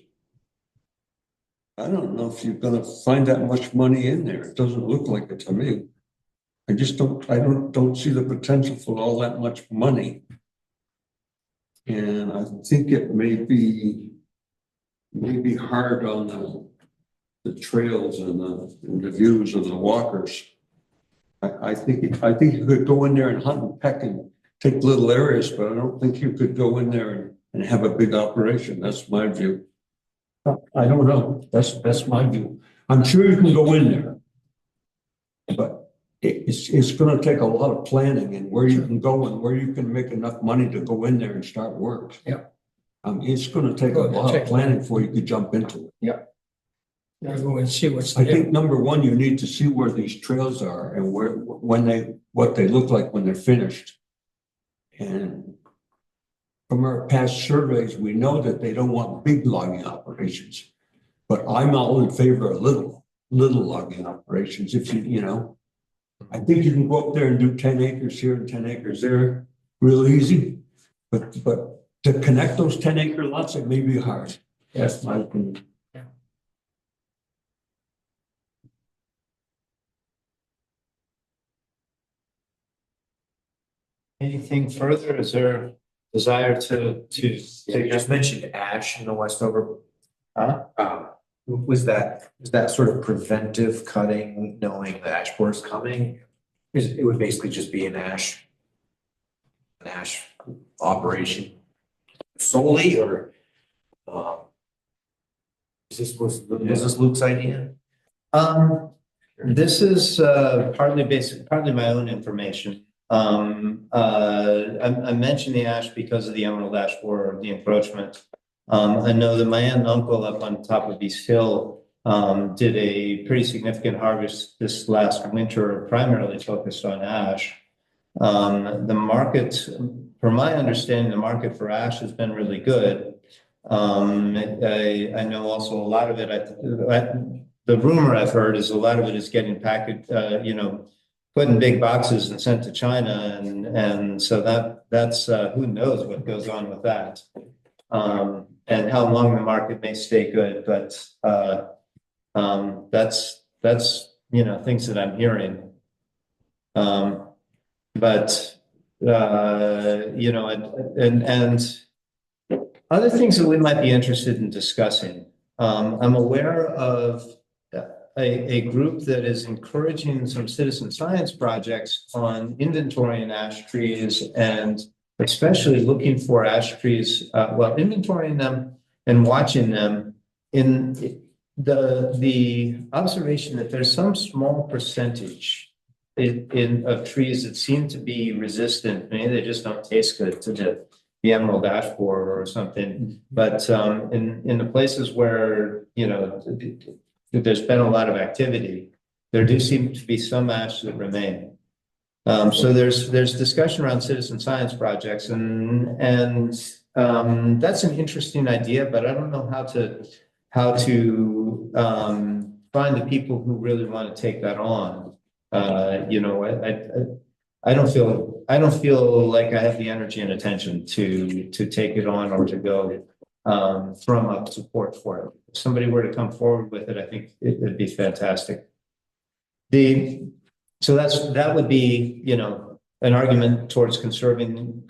I don't know if you're gonna find that much money in there. It doesn't look like it to me. I don't see the potential for all that much money. And I think it may be hard on the trails and the views of the walkers. I think you could go in there and hunt and peck and take little areas, but I don't think you could go in there and have a big operation. That's my view. I don't know. That's my view. I'm sure you can go in there, but it's going to take a lot of planning and where you can go and where you can make enough money to go in there and start work. Yeah. It's going to take a lot of planning before you could jump into it. Yeah. Gotta go and see what's I there. think number one, you need to see where these trails are and what they look like when they're finished. And from our past surveys, we know that they don't want big logging operations, but I'm all in favor of little logging operations. If I think you can go up there and do 10 acres here and 10 acres there, real easy. But to connect those 10-acre lots, it may be hard. That's my opinion. Anything further? Is there desire to You just mentioned ash in the Westover. Huh? Was that sort of preventive cutting, knowing the ash borer is coming? It would basically just be an ash operation solely, or was this Luke's idea? This is partly my own information. I mentioned the ash because of the emerald ash borer, the encroachment. I know that my aunt and uncle up on top of East Hill did a pretty significant harvest this last winter, primarily focused on ash. The market, from my understanding, the market for ash has been really good. I know also a lot of it, the rumor I've heard is a lot of it is getting packaged, put in big boxes and sent to China. And so that's who knows what goes on with that. And how long the market may stay good, but that's things that I'm hearing. But You know, and other things that we might be interested in discussing. I'm aware of a group that is encouraging some citizen science projects on inventorying ash trees and especially looking for ash trees, well, inventorying them and watching them in the observation that there's some small percentage of trees that seem to be resistant. Maybe they just don't taste good to the emerald ash borer or something. But in the places where, you know, there's been a lot of activity, there do seem to be some ash that remain. So there's discussion around citizen science projects and that's an interesting idea, but I don't know how to find the people who really want to take that on. You know, I don't feel like I have the energy and attention to take it on or to go drum up support for it. If somebody were to come forward with it, I think it'd be fantastic. So that would be, you know, an argument towards conserving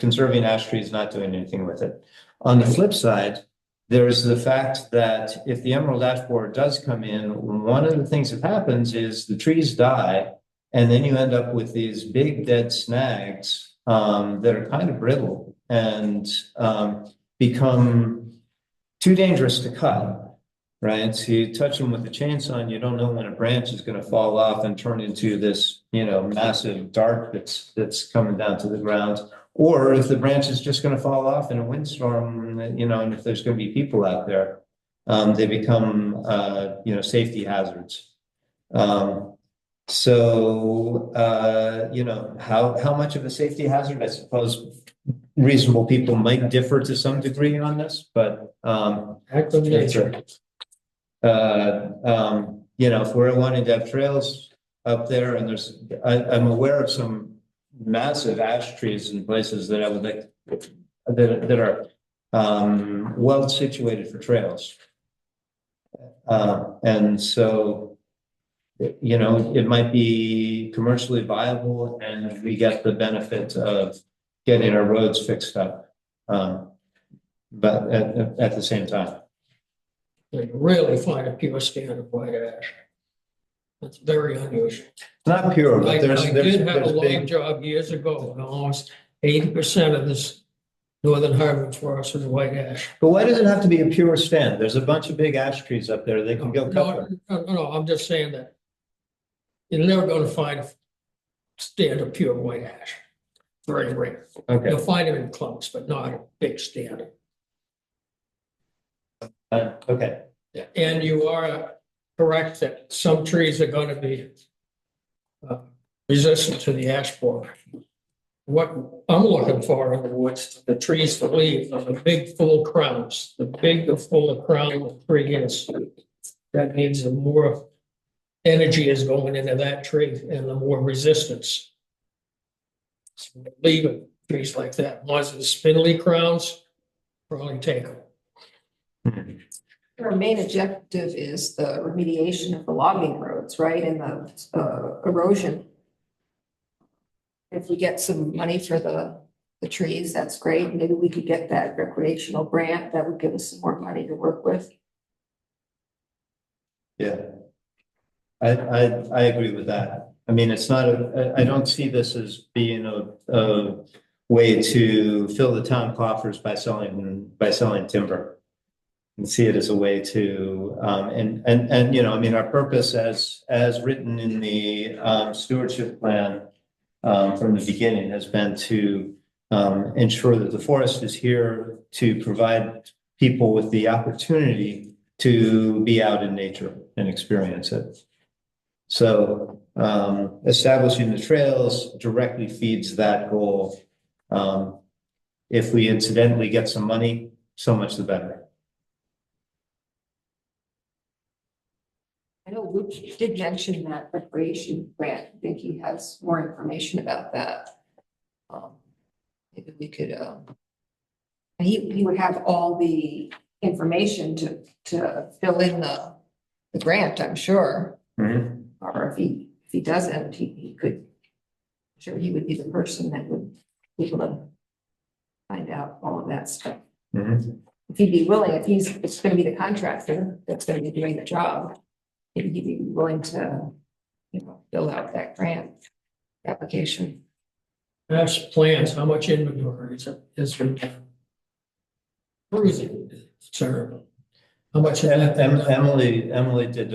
ash trees, not doing anything with it. On the flip side, there's the fact that if the emerald ash borer does come in, one of the things that happens is the trees die, and then you end up with these big dead snags that are kind of brittle and become too dangerous to cut, right? So you touch them with a chainsaw and you don't know when a branch is going to fall off and turn into this, you know, massive dart that's coming down to the ground. Or if the branch is just going to fall off in a windstorm, you know, and if there's going to be people out there, they become, you know, safety hazards. You know, how much of a safety hazard, I suppose reasonable people might differ to some degree on this, but Act of nature. you know, if we're wanting to have trails up there and I'm aware of some massive ash trees in places that I would like that are well situated for trails. And so, you know, it might be commercially viable and we get the benefit of getting our roads fixed up. But at the same time. You really find a pure stand of white ash. That's very unusual. Not pure, but I there's did have a log big, job years ago, and almost 80% of this northern hardwood forest was white ash. but why does it have to be a pure stand? There's a bunch of big ash trees up there. They can go cut them. No, I'm just saying that you're never gonna find a stand of pure white ash. Very rare. Okay, You'll find them in clumps, but not a big stand. okay. And you are correct that some trees are gonna be resistant to the ash borer. What I'm looking for in the woods, the trees to leave are the big full crowns. The bigger full crown the tree is, that means the more energy is going into that tree and the more resistance. So leaving trees like that, ones with spindly crowns, probably take them. Our main objective is the remediation of the logging roads, right, and the erosion. If we get some money for the trees, that's great. Maybe we could get that recreational grant that would give us some more money to work with. Yeah. I agree with that. I mean, it's not I don't see this as being a way to fill the town coffers by selling timber. And see it as a way to and you know, I mean, our purpose as written in the stewardship plan from the beginning has been to ensure that the forest is here to provide people with the opportunity to be out in nature and experience it. So establishing the trails directly feeds that goal. If we incidentally get some money, so much the better. I know Luke did mention that recreation grant. I think he has more information about that. Maybe we could, he would have all the information to fill in the grant, I'm sure. Mhm. Or if he doesn't, he could, I'm sure he would be the person that would people to find out all of that stuff. Mhm. If he'd be willing, if it's gonna be the contractor that's gonna be doing the job, maybe he'd be willing to, fill out that grant application. Past plans, how much inventory is from cruising, terrible. How much of that? Emily did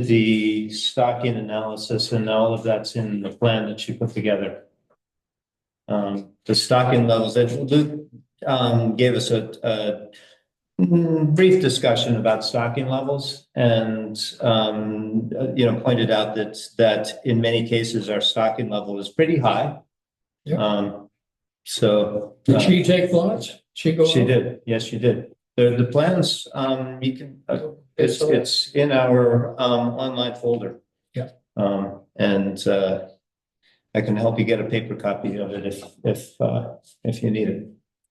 the stocking analysis, and all of that's in the plan that she put together. The stocking levels that Luke gave us a brief discussion about stocking levels, and pointed out that in many cases our stocking level is pretty high. Yeah. So Did she take plots? She go? she out? did, yes, she did. The plans, you can, it's in our online folder. Yeah. And I can help you get a paper copy of it if you need it.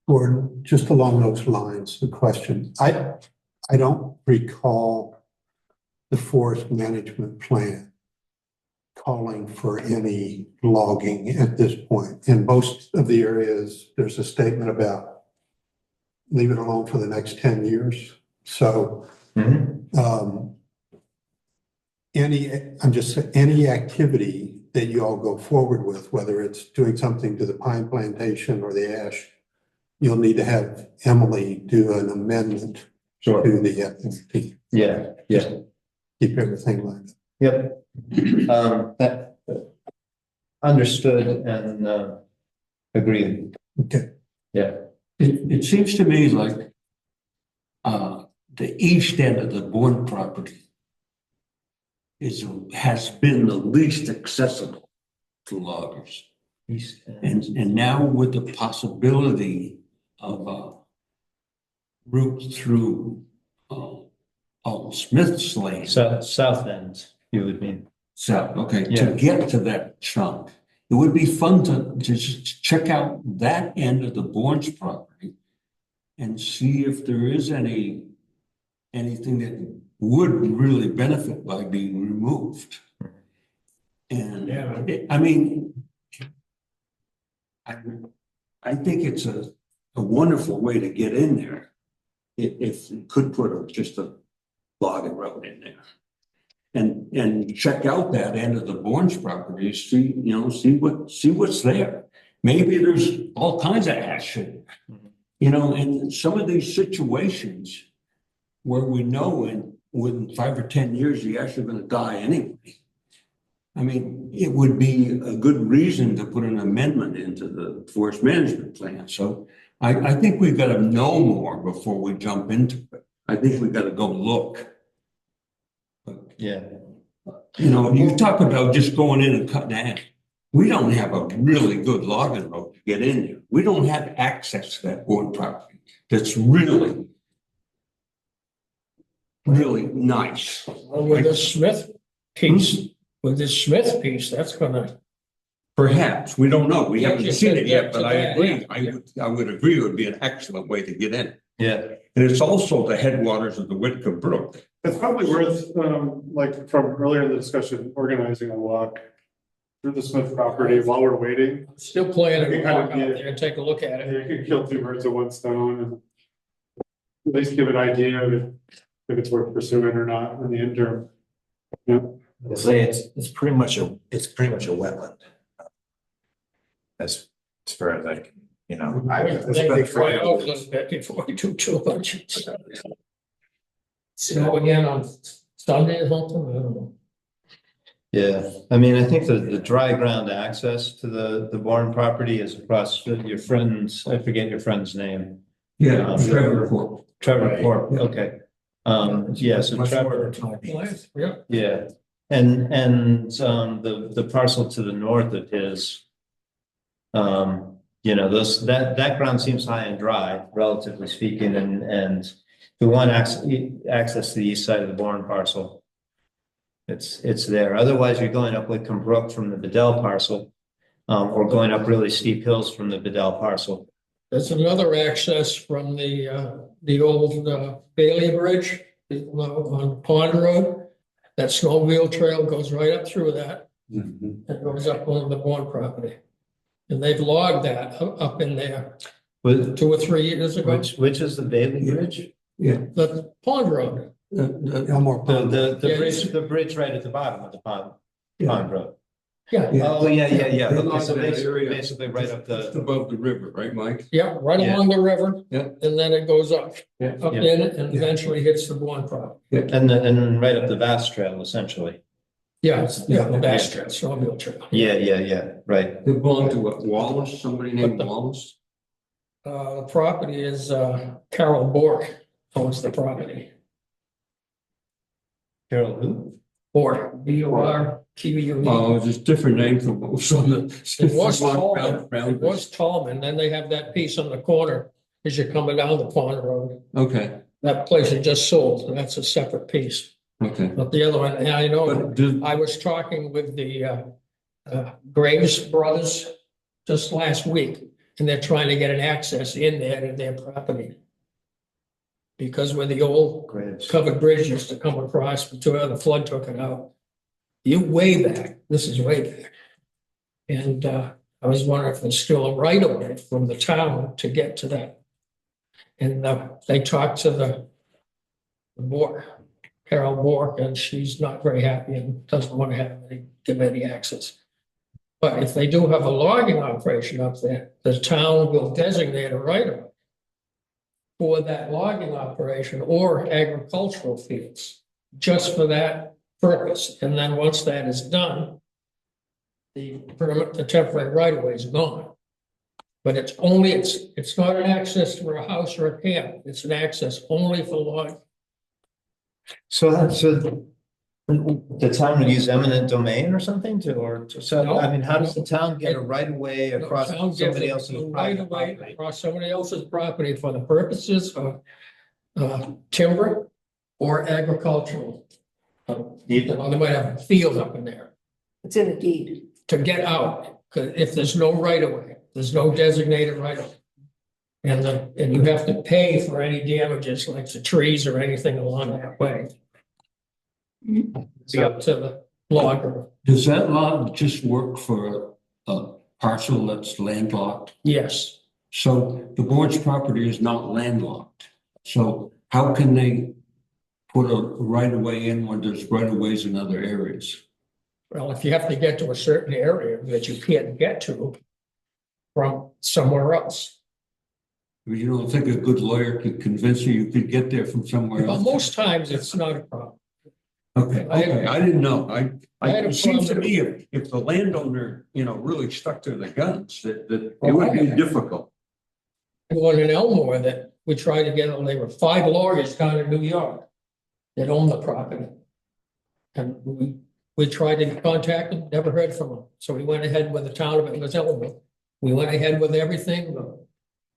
Gordon, just along those lines, the question, I don't recall the forest management plan calling for any logging at this point. In most of the areas, there's a statement about leave it alone for the next 10 years. So any activity that you all go forward with, whether it's doing something to the pine plantation or the ash, you'll need to have Emily do an amendment Sure. to the FMP. Yeah. Keep everything lined up. Yep. That understood and agreed. Okay. Yeah. It seems to me like the east end of the Bourne property has been the least accessible to loggers. East And now with the possibility of a route through Alton Smith's lane. South end, you would mean. South, okay, Yeah. to get to that chunk. It would be fun to just check out that end of the Bourne's property and see if there is anything that would really benefit by being removed. And Yeah. I think it's a wonderful way to get in there. If you could put just a logging road in there. And check out that end of the Bourne's property, see what's there. Maybe there's all kinds of ash in there. And some of these situations where we know within 5 or 10 years the ash are going to die anyway. I mean, it would be a good reason to put an amendment into the forest management plan. So I think we've got to know more before we jump into it. I think we've got to go look. Yeah. You talk about just going in and cutting ash. We don't have a really good logging road to get in there. We don't have access to that Bourne property. That's really, really nice. Well, with the Smith piece, that's gonna, Perhaps, we don't know. We haven't You seen said it yet, that but I today, agree. I would agree it would be an excellent way to get in. Yeah. And it's also the headwaters of the Whitcomb Brook. It's probably worth, like from earlier in the discussion, organizing a walk through the Smith property while we're waiting. still planning to You kind walk of out get- there and take a look at it. You can kill two birds with one stone and at least give an idea of if it's worth pursuing or not in the interim. Yeah. Say it's pretty much a wetland. As far as I can, They could fly out a little bit before we do too much. So again on Sunday or something, I don't know. Yeah, I mean, I think the dry ground access to the Bourne property is across your friend's, I forget your friend's name. Yeah, Trevor Court. Trevor Corp, okay. Yeah, so Trevor, Yeah, yeah, and the parcel to the north of his. That ground seems high and dry, relatively speaking, and the one access to the east side of the Bourne parcel. It's there. Otherwise, you're going up Whitcomb Brook from the Bedell parcel, or going up really steep hills from the Bedell parcel. there's another access from the old Bailey Bridge on Pond Road. That snowmobile trail goes right up through that and goes up on the Bourne property. And they've logged that up in there Which, 2 or 3 years ago, which is the Bailey Bridge? Yeah. the Pond Road. Elmore Pond. The Yeah, bridge right at the bottom of the pond road. Yeah, Oh, yeah. They Okay, log so that area basically right up Just the, above the river, right, Mike? yeah, right Yeah. along the river. Yeah. And then it goes up Yeah. in it and eventually hits the Bourne property. and right up the Bass Trail essentially. Yeah, the Bass Trail, Snowmobile Trail. Yeah, right. They belong to what, Wallace, somebody named Wallace? The property is, Carol Bork owns the property. Carol who? Bork, B-O-R-Q-U-E. Oh, it's just different name from what was on the. It was Tallman, it Round- was Tallman, then they have that piece on the corner as you're coming down the Pond Road. Okay, That place is just sold, so that's a separate piece. okay. But the other one, and I know, But did, I was talking with the Graves brothers just last week, and they're trying to get an access in there to their property. Because where the old Graves. covered bridge used to come across, the flood took it out. You way back, this is way back. And I was wondering if there's still a right of way from the town to get to that. And they talked to the Bork, Carol Bork, and she's not very happy and doesn't want to give any access. But if they do have a logging operation up there, the town will designate a right of way for that logging operation or agricultural fields, just for that purpose. And then once that is done, the temporary right of way is gone. But it's not an access for a house or a camp. It's an access only for logging. So the town would use eminent domain or something No, I mean, how does no. the town get a right of way across The town gives somebody it else's a right private of way property? across somebody else's property for the purposes of timber or agricultural. They might have a field up in there It's in the deed. to get out, because if there's no right of way, there's no designated right of way. And you have to pay for any damages like the trees or anything along that way. It's up to the logger. does that law just work for a parcel that's landlocked? Yes, So the board's property is not landlocked. So how can they put a right of way in when there's right of ways in other areas? well, if you have to get to a certain area that you can't get to from somewhere else. I mean, you don't think a good lawyer could convince you could get there from somewhere But else? most times it's not a problem. Okay, I didn't know. I had a It seems to problem. me if the landowner, really stuck to the guns, that it would be difficult. One in Elmore that we tried to get, they were 5 lawyers down in New York that owned the property. And we tried to contact them, never heard from them. So we went ahead with the town of it was Elmore. We went ahead with everything,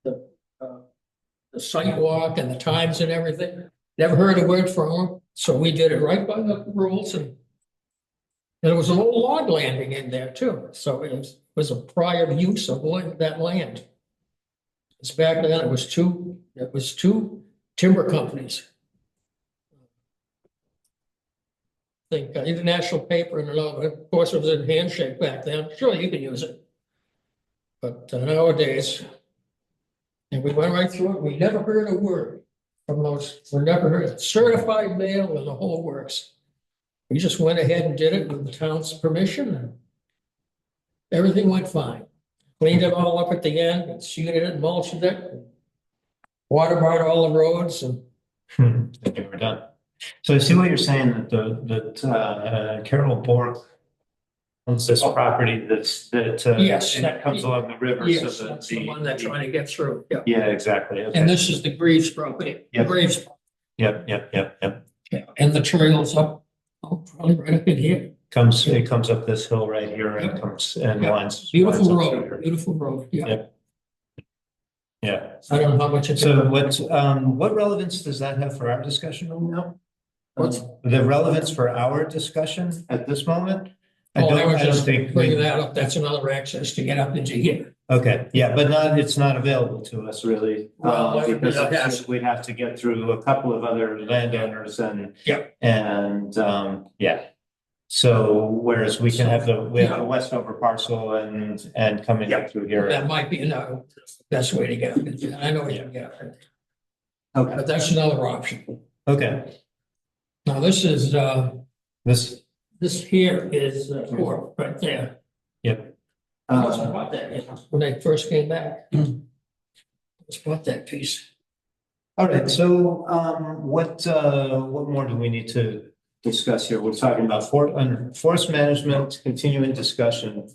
the sidewalk and the times and everything. Never heard a word from them. So we did it right by the rules and there was an old log landing in there too. So it was a prior use of that land. It's back then, it was two timber companies. I think International Paper and another, of course, it was in handshake back then. Sure, you can use it. But nowadays, and we went right through it. We never heard a word from those. We never heard certified mail and the whole works. We just went ahead and did it with the town's permission and everything went fine. Cleaned it all up at the end and seeded it, mulched it. Water barred all the roads and They were done. So I see what you're saying, that Carol Bork owns this property Yes. that comes along the river. yes, So that's the one they're trying to get through. Yeah. Yeah, exactly. Okay. And this is the Graves property. Yep. Graves, Yep. yeah, and the trails up, probably right up in here. It comes up this hill right here and comes and Yeah. winds. Beautiful winds up road, through here. beautiful road, yeah. Yep. Yeah. I don't know how much it's. So what relevance does that have for our discussion right now? What's- The relevance for our discussion at this moment? Oh, I was I don't just think. bringing that up. That's another access to get up into here. Okay, yeah, but it's not available to us really. Well, Because yes. we'd have to get through a couple of other landowners and. Yeah. And, yeah. So whereas we can have we have the Westover parcel and come in through here. That might be another best way to get it. I know what you get, Okay, but that's another option. okay. Now, this is, This, this here is Fort right there. yep. I must have bought that, you know, when I first came back. Just bought that piece. All right, so what more do we need to discuss here? We're talking about forest management, continuing discussion.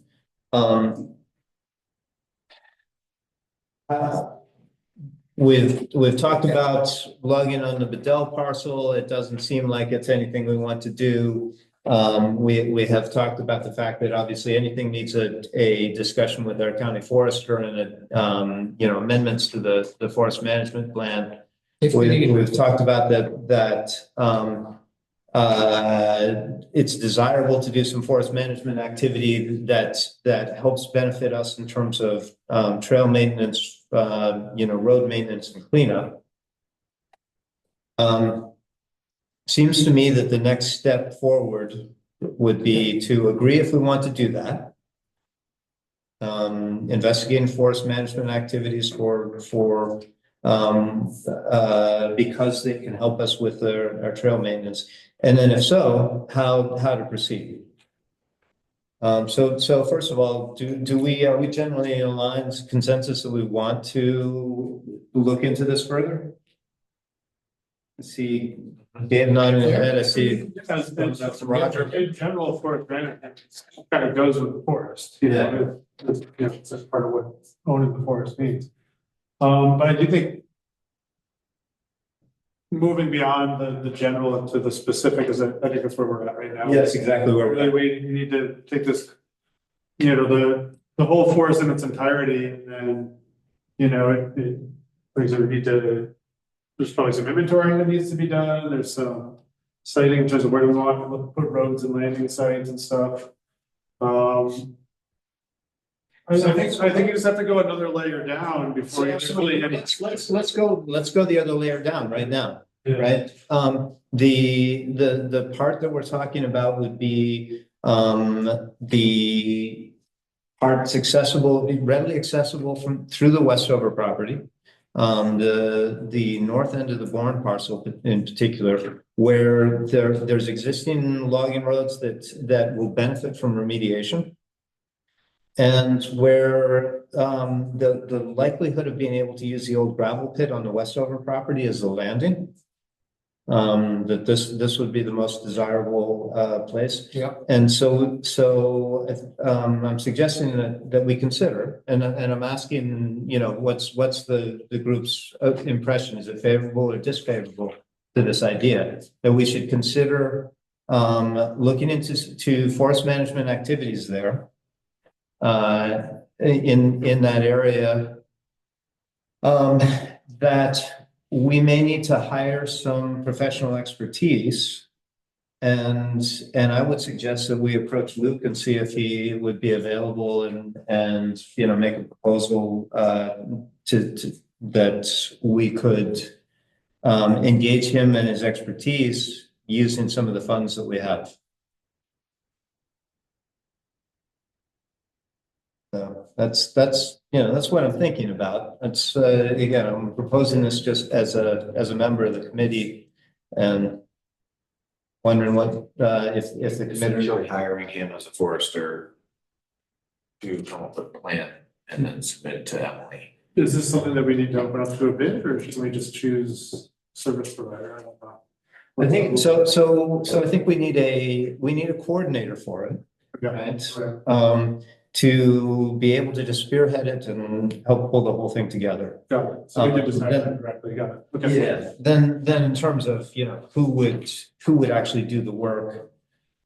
We've talked about logging on the Bedell parcel. It doesn't seem like it's anything we want to do. We have talked about the fact that obviously anything needs a discussion with our county forester and amendments to the forest management plan. We've talked about that it's desirable to do some forest management activity that helps benefit us in terms of trail maintenance, road maintenance and cleanup. Seems to me that the next step forward would be to agree if we want to do that. Investigating forest management activities because they can help us with our trail maintenance. And then if so, how to proceed. So first of all, are we generally aligned consensus that we want to look into this further? I see Dave nodding his head. I see. That's Roger. In general, forest management kind of goes with the forest. It's just part of what owning the forest means. But I do think moving beyond the general into the specific is, I think that's where we're at right now. Yes, exactly where we're at. We need to take this, the whole forest in its entirety, and like I said, we need to. There's probably some inventory that needs to be done. There's some siting in terms of where do we want to put roads and landing sites and stuff. I think you just have to go another layer down before you really. Let's go the other layer down right now, Yeah. right? The part that we're talking about would be the part readily accessible through the Westover property. The north end of the Bourne parcel in particular, where there's existing logging roads that will benefit from remediation. And where the likelihood of being able to use the old gravel pit on the Westover property is the landing. That this would be the most desirable place. Yeah. And so I'm suggesting that we consider, and I'm asking, what's the group's impression? Is it favorable or disfavorable to this idea that we should consider looking into forest management activities there in that area, that we may need to hire some professional expertise, and I would suggest that we approach Luke and see if he would be available and make a proposal that we could engage him and his expertise using some of the funds that we have. So that's what I'm thinking about. It's again, I'm proposing this just as a member of the committee, and wondering what if the committee. Essentially hiring him as a forester to come up with a plan and then submit it to Emily. Is this something that we need to open up to a bid, or should we just choose service provider? I don't know. I think so. I think we need a coordinator for it, Okay. right? To be able to just spearhead it and help pull the whole thing together. Got it. So we can decide that directly. Got it. Okay. Yeah. Then in terms of who would actually do the work,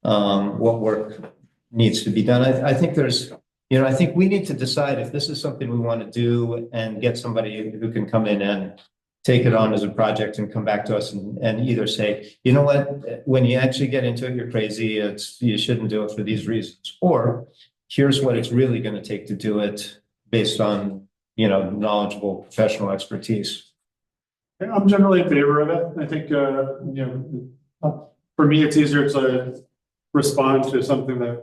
what work needs to be done. I think I think we need to decide if this is something we want to do and get somebody who can come in and take it on as a project and come back to us and either say, you know what, when you actually get into it, you're crazy. You shouldn't do it for these reasons, or here's what it's really going to take to do it based on, knowledgeable professional expertise. I'm generally in favor of it. I think, for me, it's easier to respond to something that,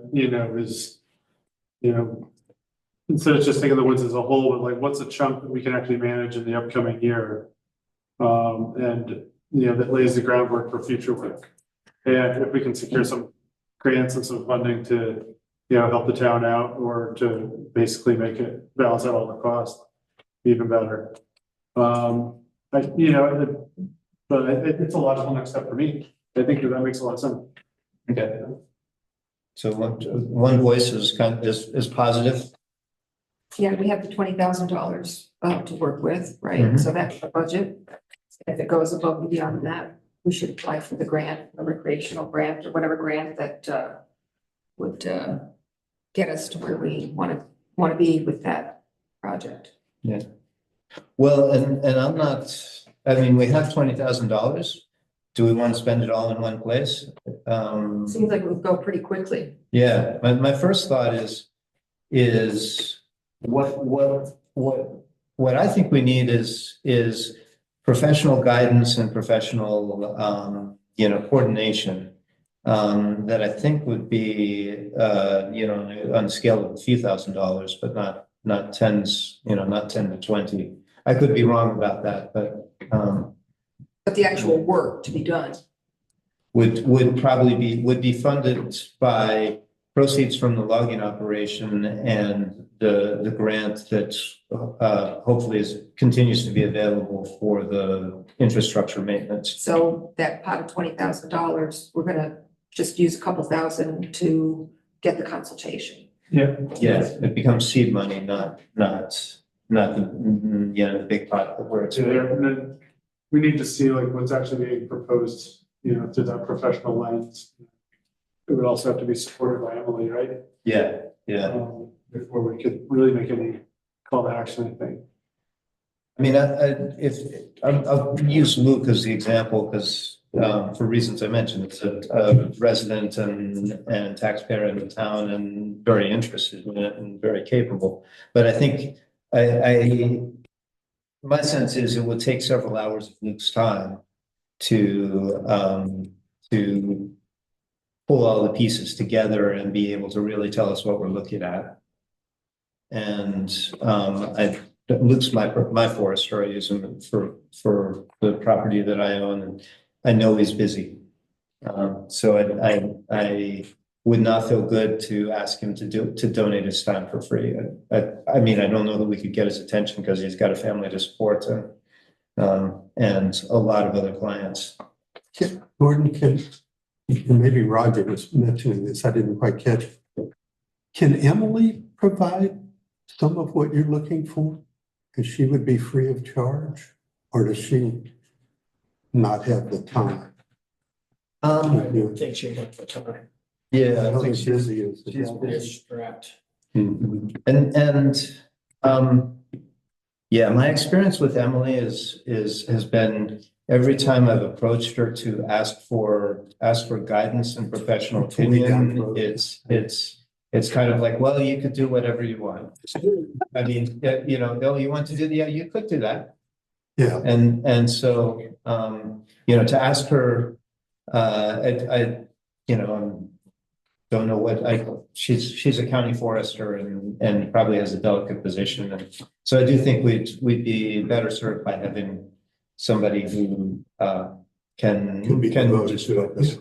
is, instead of just thinking of the woods as a whole, but like, what's a chunk that we can actually manage in the upcoming year? And, that lays the groundwork for future work. And if we can secure some grants and some funding to, help the town out, or to basically make it balance out all the costs, even better. But it's a logical next step for me. I think that makes a lot of sense. Okay. So one voice is positive. Yeah, we have the $20,000 to work with, right? Mhm. So that's the budget. If it goes above and beyond that, we should apply for the grant, a recreational grant or whatever grant that would get us to where we want to be with that project. Well, and I'm not, I mean, we have $20,000. Do we want to spend it all in one place? Seems like it would go pretty quickly. Yeah, my first thought is what I think we need is professional guidance and professional coordination that I think would be on the scale of a few $1,000s, but not tens, not 10 to 20. I could be wrong about that, but the actual work to be done. would probably be funded by proceeds from the logging operation and the grant that hopefully continues to be available for the infrastructure maintenance. So that pot of $20,000, we're gonna just use a couple thousand to get the consultation. Yeah. Yeah, it becomes seed money, not the big pot where it's. So and then we need to see like what's actually being proposed, through that professional lens. It would also have to be supported by Emily, right? Yeah. Before we could really make any call to action, I think. I mean, I'll use Luke as the example because for reasons I mentioned, it's a resident and taxpayer in the town and very interested in it and very capable. But I think my sense is it would take several hours of Luke's time to pull all the pieces together and be able to really tell us what we're looking at. And Luke's my forester. I use him for the property that I own, and I know he's busy. So I would not feel good to ask him to donate his time for free. I mean, I don't know that we could get his attention because he's got a family to support and a lot of other clients. Gordon, maybe Roger was mentioning this, I didn't quite catch. Can Emily provide some of what you're looking for? Because she would be free of charge, or does she not have the time? I don't think she had the time. Yeah, I think she's busy as the she's devil. It's strapped. Yeah, my experience with Emily has been every time I've approached her to ask for guidance and professional opinion, it's kind of like, well, you could do whatever you want. I mean, no, you want to do you could do that. Yeah. And so to ask her, I don't know what she's a county forester and probably has a delicate position. And so I do think we'd be better served by having somebody who can be devoted to it.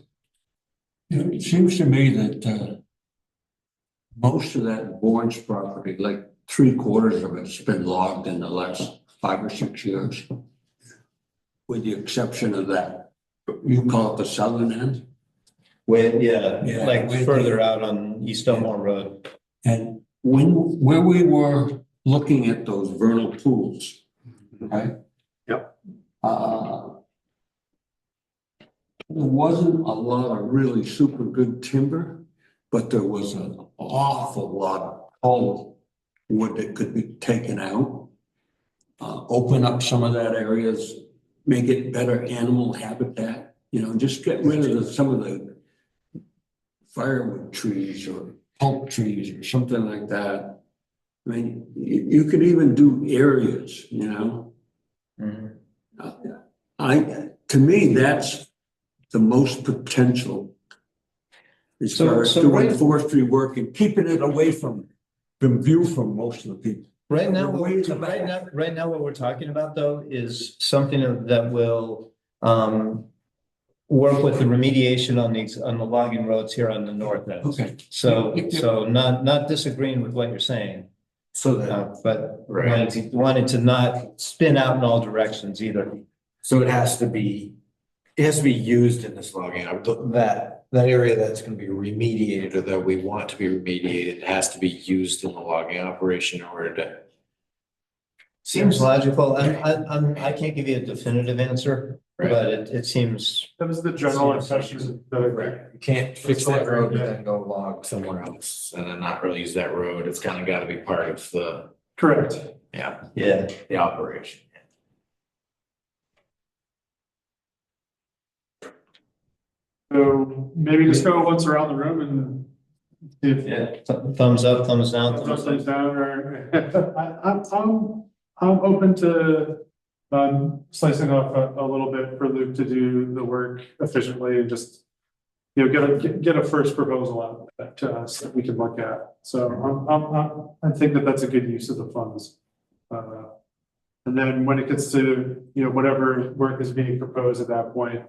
It seems to me that most of that Bourne's property, like 3/4 of it's been logged in the last 5 or 6 years. With the exception of that, you call it the southern end? Yeah, like way further out on East Elmore Road. And where we were looking at those vernal pools, right? Yep. There wasn't a lot of really super good timber, but there was an awful lot of old wood that could be taken out. Open up some of that areas, make it better animal habitat, just get rid of some of the firewood trees or pulp trees or something like that. I mean, you could even do areas, Mhm. to me, that's the most potential as So- far as so doing right- forestry work and keeping it away from view from most of the people. Right now, Way in the back. right now, what we're talking about though is something that will work with the remediation on the logging roads here on the north end. Okay. So not disagreeing with what you're saying, So that, but Right. wanting to not spin out in all directions either. so it has to be used in this logging, that area that's gonna be remediated or that we want to be remediated has to be used in the logging operation in order to. Seems logical. I can't give you a definitive answer, but it seems, That was the general impression that I got. You can't fix that road and then go log somewhere else and then not really use that road. It's kind of got to be part of the, Correct. yeah. the operation. So maybe just go once around the room and see if. Thumbs up, thumbs down. Thumbs up, down, or I'm open to slicing off a little bit for Luke to do the work efficiently and just, you know, get a first proposal out to us that we can look at. So I think that's a good use of the funds. And then when it gets to, you know, whatever work is being proposed at that point,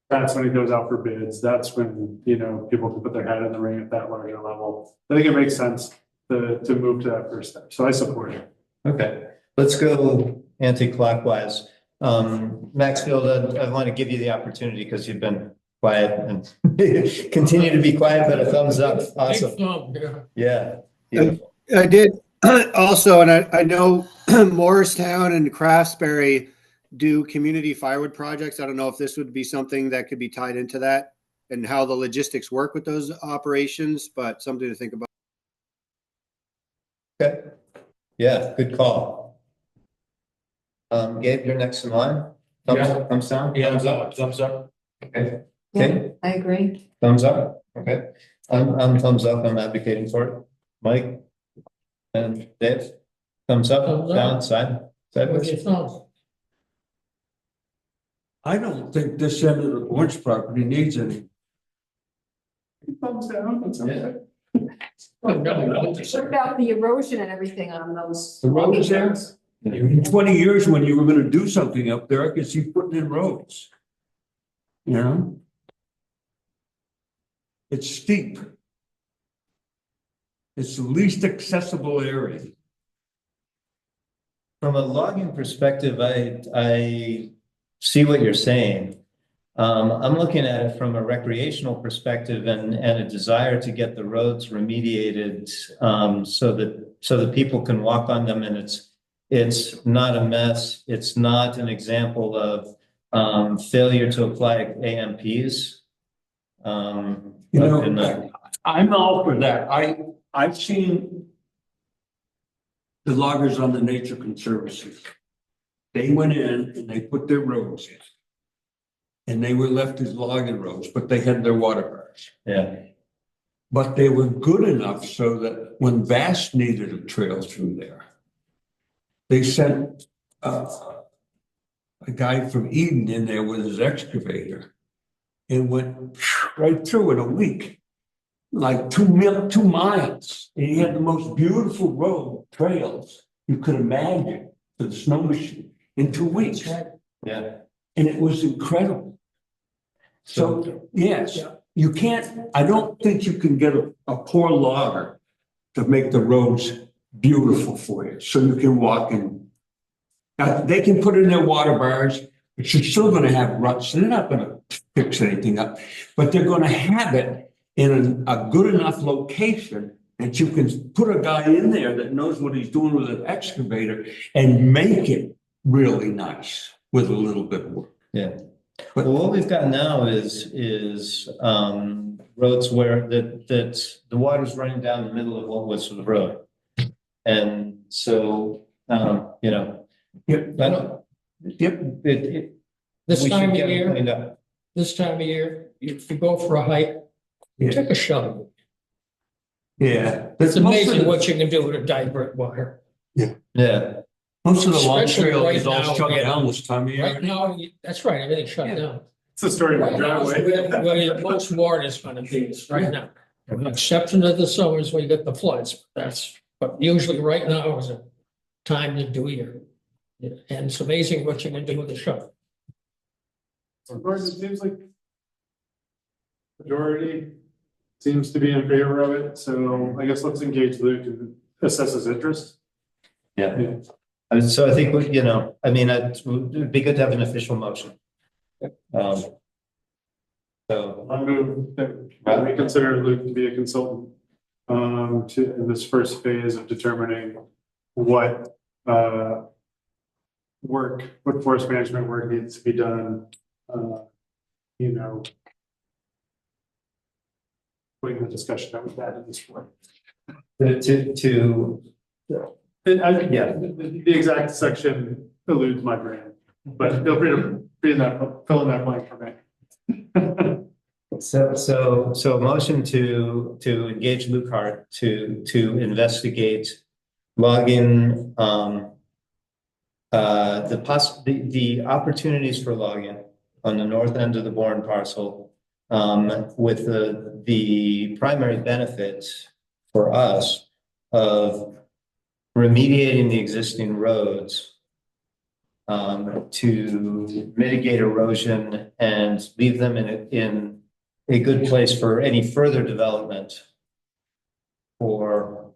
that's when it goes out for bids. That's when, you know, people can put their head in the ring at that larger level. I think it makes sense to move to that first step. So I support it. Okay, let's go anti-clockwise. Maxfield, I want to give you the opportunity because you've been quiet and continue to be quiet, but a thumbs up. Awesome. Big thumb, yeah. Yeah. Beautiful. I did also, and I know Morristown and Craftsbury do community firewood projects. I don't know if this would be something that could be tied into that and how the logistics work with those operations, but something to think about. Okay. Yeah, good call. Gabe, you're next in line. Thumbs up, thumbs down? Thumbs up. Okay. Yeah, Okay, I agree. thumbs up. Okay. I'm thumbs up. I'm advocating for it. Mike? And Dave? Thumbs up, Thumbs up. down, side, With your sideways? thumb. I don't think this end of the Lawrence property needs any. Thumbs down. That's okay. Oh, no, no. What about the erosion and everything on those? The roads there? In 20 years, when you were gonna do something up there, I could see putting in roads. You know? It's steep. It's the least accessible area. From a logging perspective, I see what you're saying. I'm looking at it from a recreational perspective and a desire to get the roads remediated, so that people can walk on them and it's not a mess. It's not an example of failure to apply AMPs. You know, I'm all for that. I've seen the loggers on the Nature Conservancy. They went in and they put their roads in. And they were left as logging roads, but they had their water bars. Yeah. But they were good enough so that when Vass needed a trail through there, they sent a guy from Eden in there with his excavator and went right through in a week, like 2 miles. And he had the most beautiful road trails you could imagine for the snow machine in 2 weeks. Yeah. And it was incredible. So, yes, you can't, I don't think you can get a poor logger to make the roads beautiful for you, so you can walk in. Now, they can put in their water bars, but you're still gonna have ruts. They're not gonna fix anything up, but they're gonna have it in a good enough location that you can put a guy in there that knows what he's doing with an excavator and make it really nice with a little bit of work. Yeah. Well, what we've got now is roads where that the water's running down the middle of what was the road. And so, you know, Yep. I don't, Yep. This we time should of get it year, cleaned up. if you go for a hike, Yeah. take a shovel. Yeah. It's Most of amazing the- what you can do with a divert water. Yeah. Most of the long Especially trail right is all now, shut yeah. down this time of year. Right now, that's right, everything's shut Yeah. down. It's a story of my driveway. Where your most water is gonna be is right now. With the exception of the summers when you get the floods, but usually right now is a time to do your. And it's amazing what you can do with the shovel. Of course, it seems like majority seems to be in favor of it, so I guess let's engage Luke to assess his interest. Yeah. And so I think, you know, I mean, it'd be good to have an official motion. So, I move that we consider Luke to be a consultant in this first phase of determining what what forest management work needs to be done. You know, putting the discussion that we've had at this point. The exact section eludes my brain, but feel free to fill in that blank for me. so a motion to engage Luke Hart to investigate logging, the opportunities for logging on the north end of the Bourne parcel, with the primary benefits for us of remediating the existing roads, to mitigate erosion and leave them in a good place for any further development for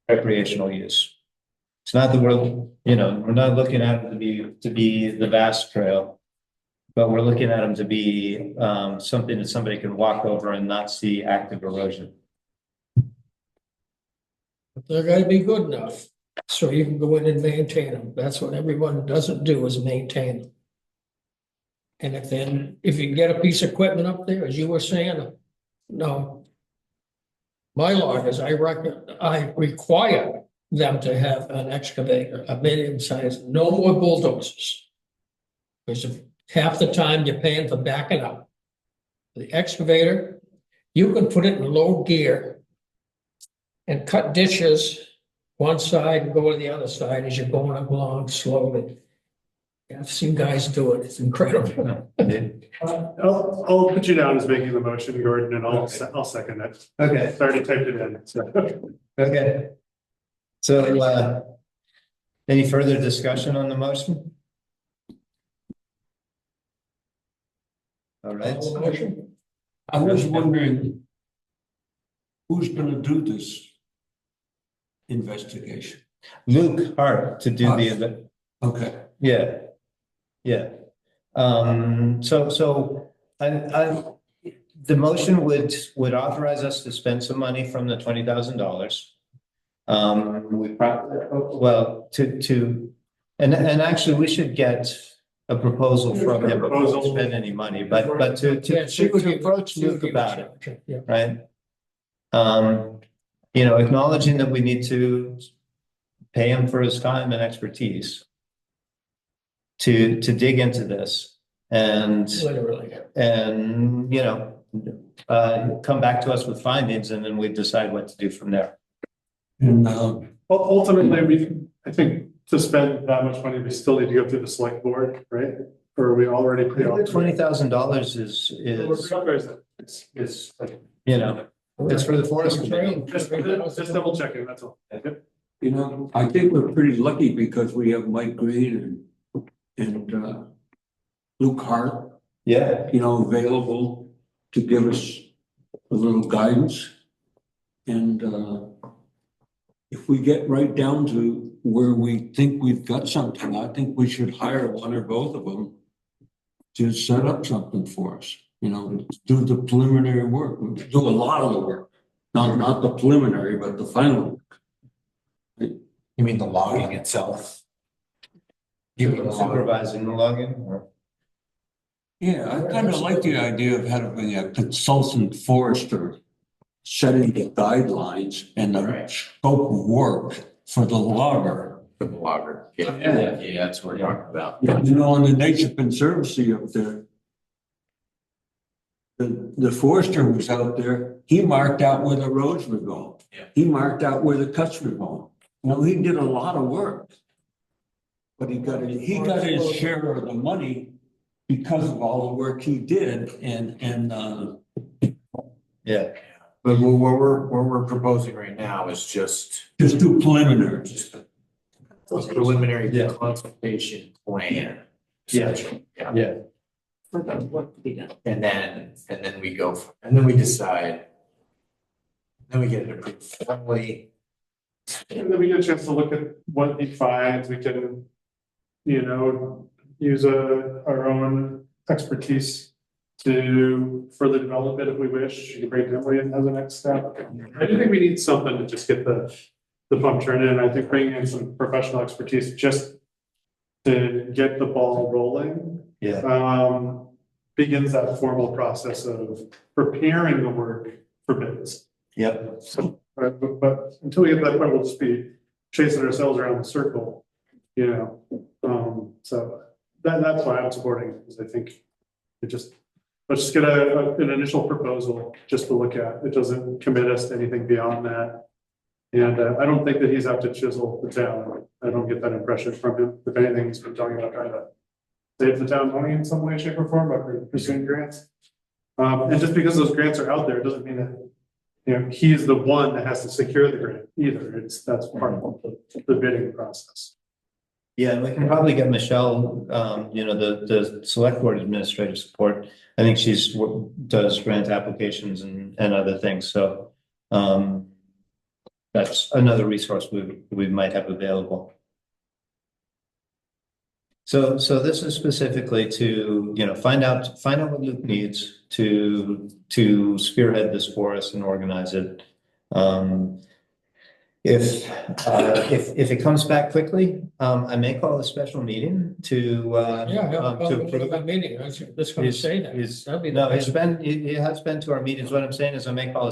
recreational use. It's not that we're not looking at it to be the vast trail, but we're looking at them to be something that somebody can walk over and not see active erosion. But they're gonna be good enough, so you can go in and maintain them. That's what everyone doesn't do is maintain them. And if you get a piece of equipment up there, as you were saying, no. My law is I require them to have an excavator, a medium size, no more bulldozers. Because half the time you're paying for backing up. The excavator, you can put it in low gear and cut ditches one side and go to the other side as you're going along slowly. I've seen guys do it. It's incredible. I'll put you down as making the motion, Gordon, and I'll second it. Okay, I already typed it in, so. okay. So, any further discussion on the motion? All right. I was wondering, who's gonna do this investigation? Luke Hart to do the, Okay. yeah. So the motion would authorize us to spend some money from the $20,000. We probably, well, and actually we should get a proposal from him before we spend any money, but to approach Luke about it, Yeah. right? You know, acknowledging that we need to pay him for his time and expertise to dig into this and Literally. you know, come back to us with findings, and then we decide what to do from there. And Ultimately, I think to spend that much money, we still need to go through the select board, right? Or are we already pretty? $20,000 is you know, it's for the forest committee. Just double checking, that's all. you know, I think we're pretty lucky because we have Mike Green and Luke Hart, Yeah, you know, available to give us a little guidance. And if we get right down to where we think we've got something, I think we should hire one or both of them to set up something for us, you know, do the preliminary work, do a lot of the work. Not the preliminary, but the final work. You mean the logging itself? supervising the logging or? Yeah, I kind of like the idea of having a consultant forester setting the guidelines and the scope of work for the logger. For the logger. Yeah, that's what we're talking about. You know, on the Nature Conservancy up there, the forester was out there, he marked out where the roads were going. Yeah. He marked out where the cuts were going. You know, he did a lot of work. But he got his share of the money because of all the work he did Yeah, But what we're proposing right now is just just do preliminary. a preliminary Yeah. consultation plan. Yeah. essentially. Yeah. yeah, For the work to be done. And then we go, and then we decide. Then we get it approved formally. And then we get a chance to look at what he finds, we can, use our own expertise to further develop it if we wish, you can bring Emily in as a next step. I do think we need something to just get the pump turning, and I think bringing in some professional expertise just to get the ball rolling, yeah, begins that formal process of preparing the work for bids. yep, So, but until we get to that point, we'll just be chasing ourselves around the circle, so that's why I'm supporting it, because I think let's just get an initial proposal just to look at. It doesn't commit us to anything beyond that. And I don't think that he's out to chisel the town. I don't get that impression from him. If anything, he's been talking about trying to save the town money in some way, shape, or form by pursuing grants. And just because those grants are out there, it doesn't mean that he is the one that has to secure the grant either. That's part of the bidding process. yeah, and we can probably get Michelle, the select board administrative support. I think does grant applications and other things, so, that's another resource we might have available. So this is specifically to, find out what Luke needs to spearhead this for us and organize it. If it comes back quickly, I may call a special meeting to approve a it. meeting, I was just gonna say that. That'd be No, the he has been to our meetings. What I'm saying is I may call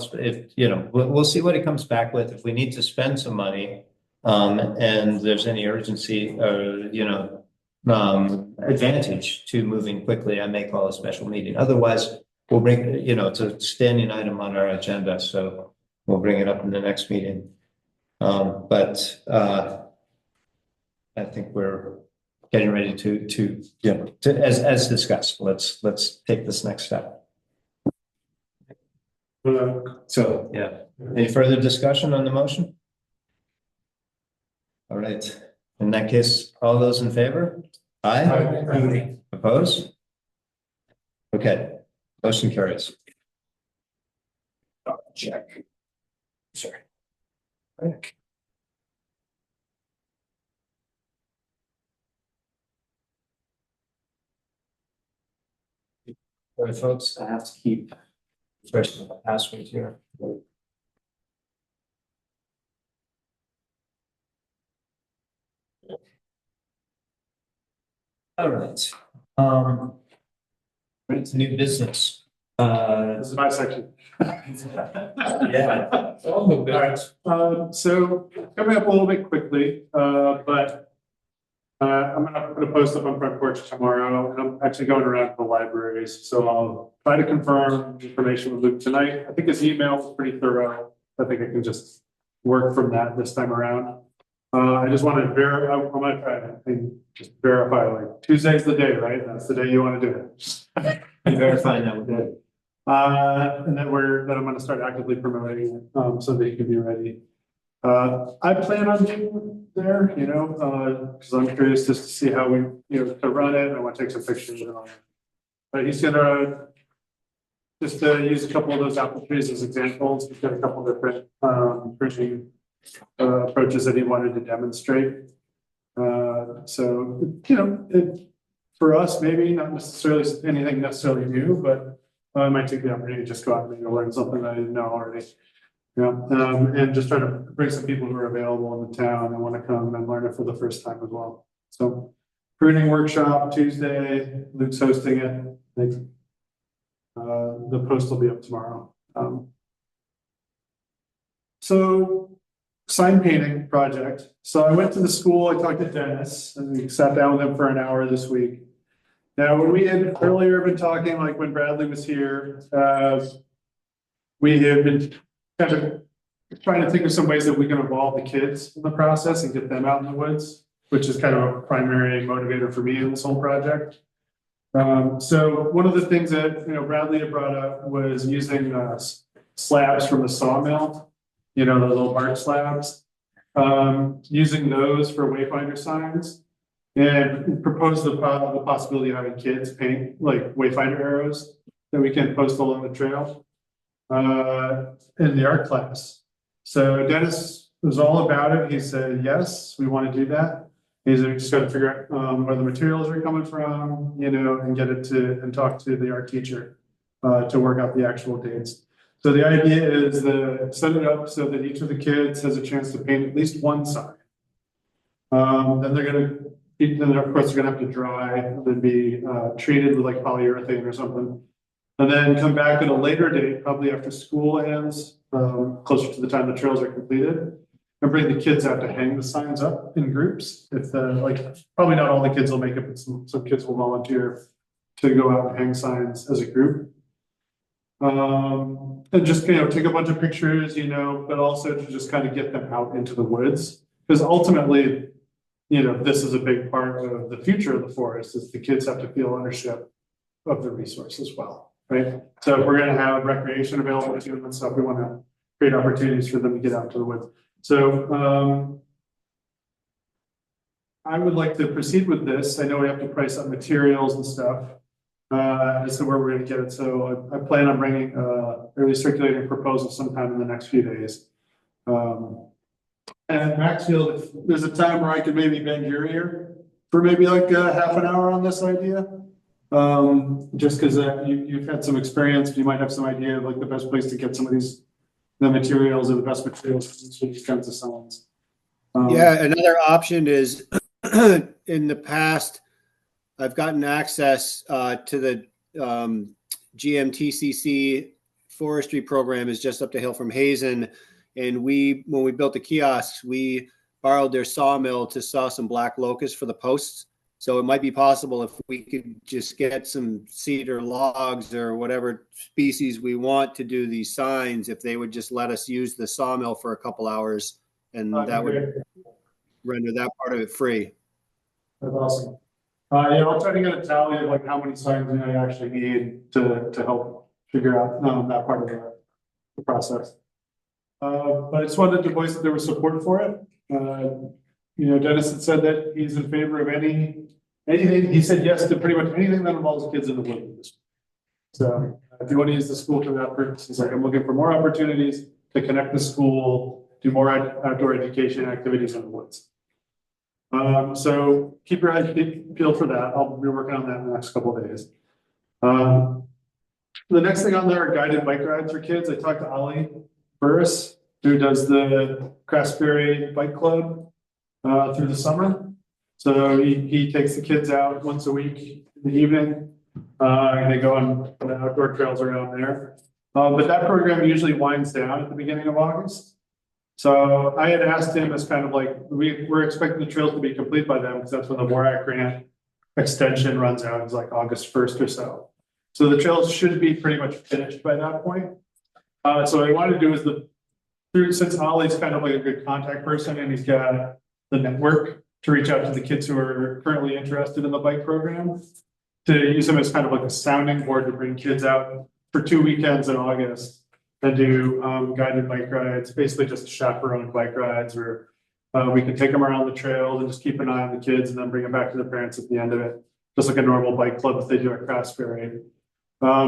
we'll see what he comes back with. If we need to spend some money, and there's any urgency advantage to moving quickly, I may call a special meeting. Otherwise, we'll bring, it's a standing item on our agenda, so we'll bring it up in the next meeting. But I think we're getting ready to as discussed, let's take this next step. So, yeah, any further discussion on the motion? All right, in that case, all those in favor? Aye. Aye. Opposed? Okay, motion carries. Check. Sorry. All right, folks, I have to keep refreshing the password here. All right. Right to new business. This is my section. Yeah. All the All right, so coming up a little bit quickly, but I'm gonna put a post up on Front Porch tomorrow, and I'm actually going around to the libraries, so I'll try to confirm information with Luke tonight. I think his email was pretty thorough. I think I can just work from that this time around. I just want to I'm gonna try and just verify, like, Tuesday's the day, right? That's the day you want to do it. Verifying that with that. And then I'm gonna start actively promoting it, so that you can be ready. I plan on being there, because I'm curious just to see how we, to run it. I want to take some pictures and all that. But he's gonna just use a couple of those apple trees as examples. He's got a couple different printing approaches that he wanted to demonstrate. So, for us, maybe not necessarily anything necessarily new, but I might take the opportunity to just go out and maybe learn something that I didn't know already. And just try to bring some people who are available in the town and want to come and learn it for the first time as well. So pruning workshop Tuesday, Luke's hosting it. I think the post will be up tomorrow. So sign painting project. So I went to the school, I talked to Dennis, and we sat down with him for an hour this week. Now, when we had earlier been talking, like when Bradley was here, we had been kind of trying to think of some ways that we can involve the kids in the process and get them out in the woods, which is kind of a primary motivator for me in this whole project. So one of the things that, Bradley had brought up was using, slabs from the sawmill, the little bark slabs. Using those for wayfinder signs and propose the possibility of having kids paint like wayfinder arrows that we can post along the trail, in the art class. So Dennis was all about it. He said, yes, we want to do that. He's just got to figure out where the materials are coming from, and get it and talk to the art teacher to work out the actual dates. So the idea is to set it up so that each of the kids has a chance to paint at least one sign. Then of course they're gonna have to dry and then be treated with like polyurethane or something. And then come back at a later date, probably after school ends, closer to the time the trails are completed. And bring the kids out to hang the signs up in groups. If probably not all the kids will make it, but some kids will volunteer to go out and hang signs as a group. And just, take a bunch of pictures, but also to just kind of get them out into the woods. Because ultimately, this is a big part of the future of the forest is the kids have to feel ownership of the resource as well, right? So if we're going to have recreation available to them and stuff, we want to create opportunities for them to get out to the woods. So I would like to proceed with this. I know we have to price up materials and stuff as to where we're going to get it. So I plan on bringing early circulating proposal sometime in the next few days. And Maxfield, if there's a time where I could maybe bend your ear for maybe like half an hour on this idea, just because you've had some experience, you might have some idea of like the best place to get some of the materials or the best materials for these kinds of signs. Yeah, another option is in the past, I've gotten access to the GMTCC forestry program is just up the hill from Hazen. And when we built the kiosks, we borrowed their sawmill to saw some black locust for the posts. So it might be possible if we could just get some cedar logs or whatever species we want to do these signs, if they would just let us use the sawmill for a couple hours, and that would render that part of it free. That's awesome. I'll try to get a tally of like how many signs I actually need to help figure out that part of the process. But I just wanted to voice that there was support for it. Dennis had said that he's in favor of anything. He said yes to pretty much anything that involves kids in the woods. So if you want to use the school for that purpose, he's like, I'm looking for more opportunities to connect the school, do more outdoor education activities in the woods. So keep your eyes peeled for that. I'll be working on that in the next couple of days. The next thing on there are guided bike rides for kids. I talked to Ollie Burris, who does the Craftsberry Bike Club through the summer. So he takes the kids out once a week in the evening, and they go on the outdoor trails around there. But that program usually winds down at the beginning of August. So I had asked him as kind of like, we're expecting the trails to be complete by then, because that's when the WARAC grant extension runs out. It's like August 1st or so. So the trails should be pretty much finished by that point. So what I wanted to do is since Ollie's kind of like a good contact person and he's got the network to reach out to the kids who are currently interested in the bike program, to use him as kind of like a sounding board to bring kids out for 2 weekends in August and do guided bike rides, basically just chaperoned bike rides, or we can take them around the trails and just keep an eye on the kids and then bring them back to their parents at the end of it, just like a normal bike club that they do at Craftsberry.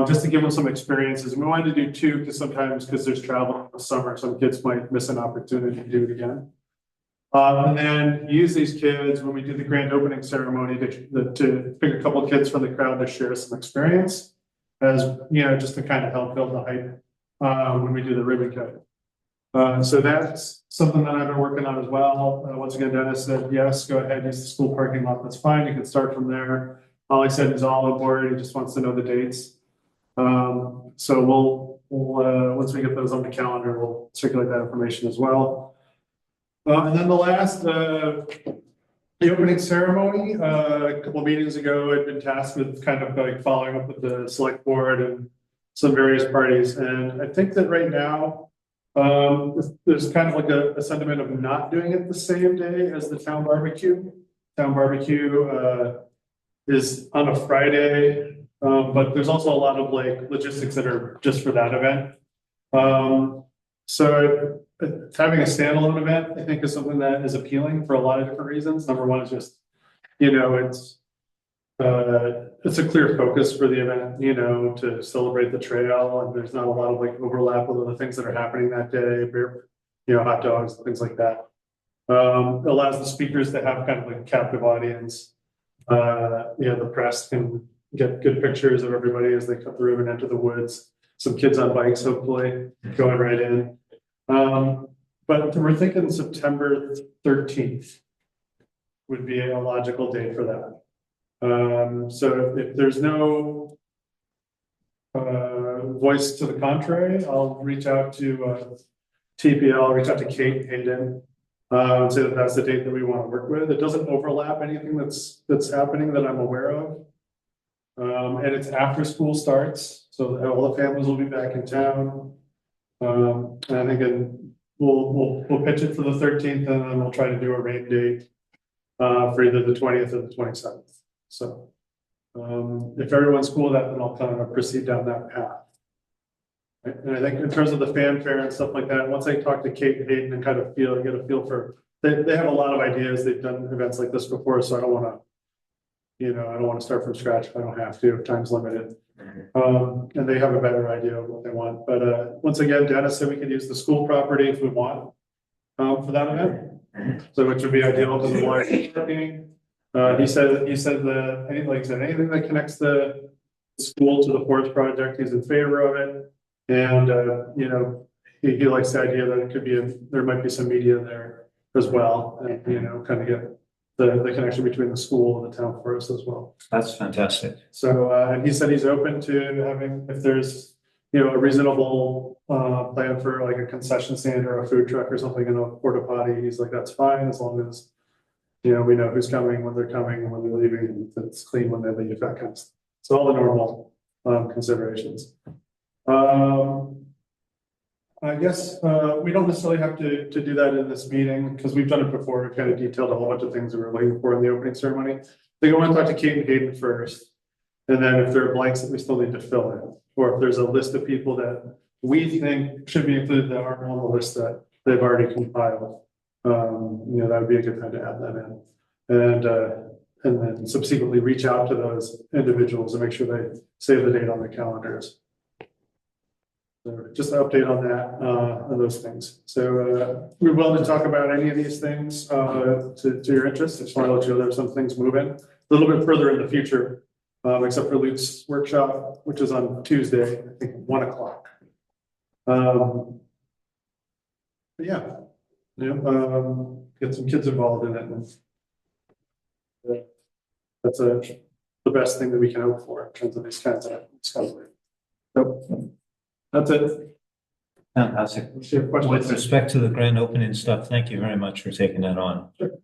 Just to give them some experiences. And we wanted to do 2 because there's travel in the summer, some kids might miss an opportunity to do it again. And then use these kids when we do the grand opening ceremony to pick a couple of kids from the crowd to share some experience, as just to kind of help build the hype when we do the ribbon cutting. So that's something that I've been working on as well. Once again, Dennis said, yes, go ahead, use the school parking lot. That's fine. You can start from there. Ollie said he's all on board. He just wants to know the dates. So we'll once we get those on the calendar, we'll circulate that information as well. And then the last, the opening ceremony, a couple of meetings ago, I'd been tasked with kind of like following up with the select board and some various parties. And I think that right now, there's kind of like a sentiment of not doing it the same day as the town barbecue. is on a Friday, but there's also a lot of like logistics that are just for that event. So having a standalone event, I think, is something that is appealing for a lot of different reasons. Number one is just, it's a clear focus for the event, to celebrate the trail, and there's not a lot of like overlap with other things that are happening that day, beer, hot dogs, things like that. Allows the speakers to have kind of like a captive audience. The press can get good pictures of everybody as they cut through and enter the woods. Some kids on bikes, hopefully, going right in. But we're thinking September 13th would be a logical date for that. So if there's no voice to the contrary, I'll reach out to TPL, reach out to Kate Hayden, and say that that's the date that we want to work with. It doesn't overlap anything that's happening that I'm aware of. And it's after school starts, so all the families will be back in town. And I think we'll pitch it for the 13th, and then we'll try to do a rain date for either the 20th or the 27th. So if everyone's cool with that, then I'll kind of proceed down that path. Right? And I think in terms of the fanfare and stuff like that, once I talk to Kate and Hayden and kind of get a feel for, they have a lot of ideas. They've done events like this before, so I don't want to start from scratch if I don't have to, if time's limited. And they have a better idea of what they want. But once again, Dennis said we could use the school property if we want for that event. So which would be ideal because of why parking. He said anything that connects the school to the Forest Project, he's in favor of it. And he likes the idea that it could be there might be some media there as well, and kind of get the connection between the school and the town forest as well. That's fantastic. So and he said he's open to having, if there's a reasonable plan for like a concession stand or a food truck or something in a porta potty. He's like, that's fine as long as we know who's coming, when they're coming, and when they're leaving, and it's clean when they leave, that kind of stuff. So all the normal considerations. I guess we don't necessarily have to do that in this meeting because we've done it before. We've kind of detailed a whole bunch of things that we're looking for in the opening ceremony. I think I want to talk to Kate and Hayden first. And then if there are blanks that we still need to fill in, or if there's a list of people that we think should be included that aren't on the list that they've already compiled, that would be a good time to add that in. And then subsequently reach out to those individuals and make sure they save the date on their calendars. So just an update on that, on those things. So we're willing to talk about any of these things to your interest. I just want to let you know there's some things moving a little bit further in the future, except for Luke's workshop, which is on Tuesday, I think 1 o'clock. But yeah, get some kids involved in it. And that's the best thing that we can hope for in terms of these kinds of discovery. So that's it. Fantastic. With respect to the grand opening stuff, thank you very much for taking that on. Sure.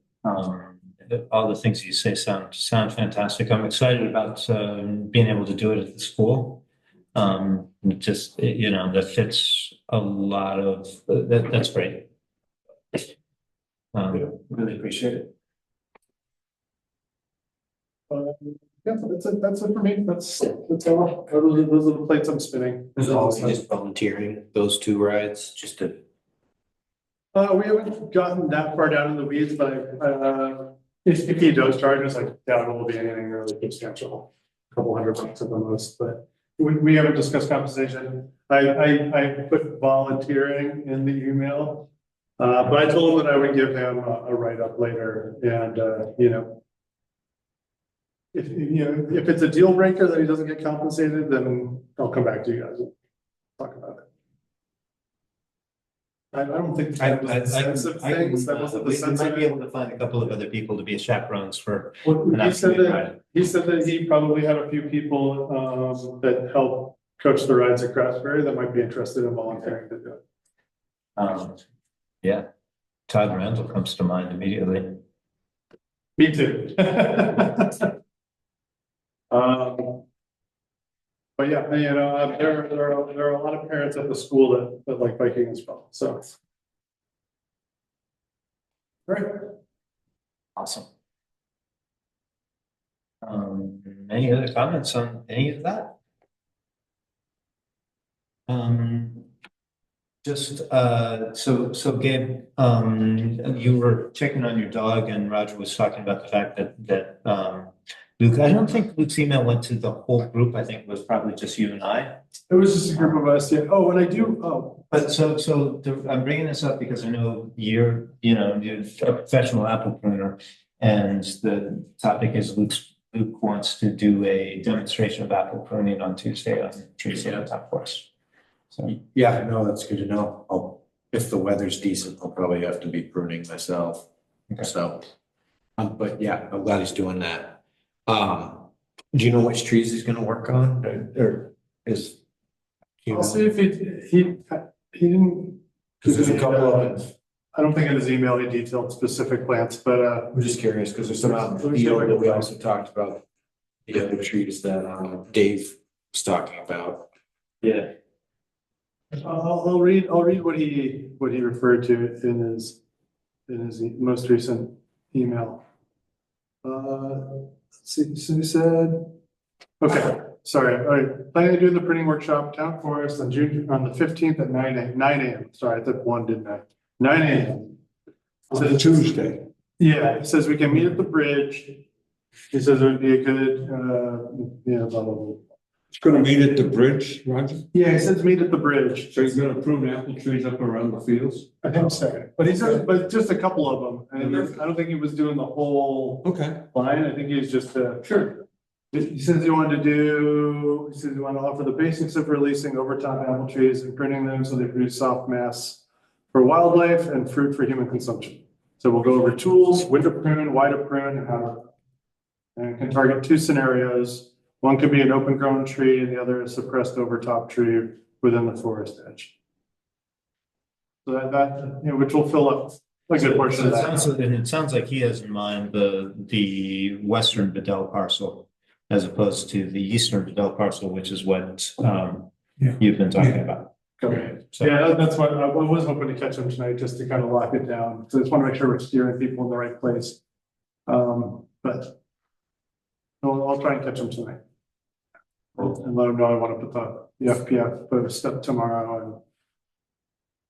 All the things you say sound fantastic. I'm excited about being able to do it at the school. That fits a lot of that's great. Really appreciate it. Yeah, that's it for me. That's all. Those are the plates I'm spinning. Is all just volunteering those 2 rides just to? We haven't gotten that far down in the weeds, but if he does charge us, I doubt it will be anything really substantial. A couple $100 at the most, but we haven't discussed compensation. I put volunteering in the email, but I told him that I would give him a write-up later, and if it's a deal breaker that he doesn't get compensated, then I'll come back to you guys and talk about it. I don't think that was the sense of things. That wasn't the sense. We might be able to find a couple of other people to be chaperones for. He said that he probably had a few people that help coach the rides at Craftsbury that might be interested in volunteering to do it. Yeah, Todd Randall comes to mind immediately. Me too. But yeah, there are a lot of parents at the school that like biking as well. So, all right. Awesome. Any other comments on any of that? So Gabe, you were checking on your dog and Roger was talking about the fact that Luke, I don't think Luke's email went to the whole group. I think it was probably just you and I. It was just a group of us, yeah. Oh, But I'm bringing this up because I know you're a professional apple pruner, and the topic is Luke wants to do a demonstration of apple pruning on Tuesday on Tuesday on top course. So Yeah, no, that's good to know. If the weather's decent, I'll probably have to be pruning myself. Okay. So, but yeah, I'm glad he's doing that. Do you know which trees he's gonna work on or is? you I'll know? see if he didn't. Cause there's a couple of them. I don't think in his email he detailed specific plants, but I'm just curious, cause there's some out in the field that we also talked about. The other trees that Dave was talking about. yeah. I'll read what he referred to in his most recent email. Let's see, so he said, okay, sorry, all right, planning to do the printing workshop, town forest on the 15th at 9 a.m. Sorry, I took 1, didn't I? 9 a.m. On Tuesday. Yeah, it says we can meet at the bridge. He says it would be a good, blah, blah, blah. It's gonna meet at the bridge, Roger? Yeah, he says meet at the bridge. So you're gonna prune apple trees up around the fields? I think so, but he said, but just a couple of them, and I don't think he was doing the whole Okay. line, I think he was just, Sure. he says he wanted to offer the basics of releasing overtop apple trees and printing them so they produce soft mass for wildlife and fruit for human consumption. So we'll go over tools, when to prune, why to prune, and how to prune. And can target 2 scenarios. One could be an open grown tree and the other a suppressed overtop tree within the forest edge. So that which will fill up a good portion of that. And it sounds like he has in mind the western Bedell parcel as opposed to the eastern Bedell parcel, which is what you've been talking about. Okay. So, Yeah, that's what I was hoping to catch him tonight, just to kind of lock it down. So I just want to make sure we're steering people in the right place. But I'll try and catch him tonight. And let him know I want to put the FPF post up tomorrow and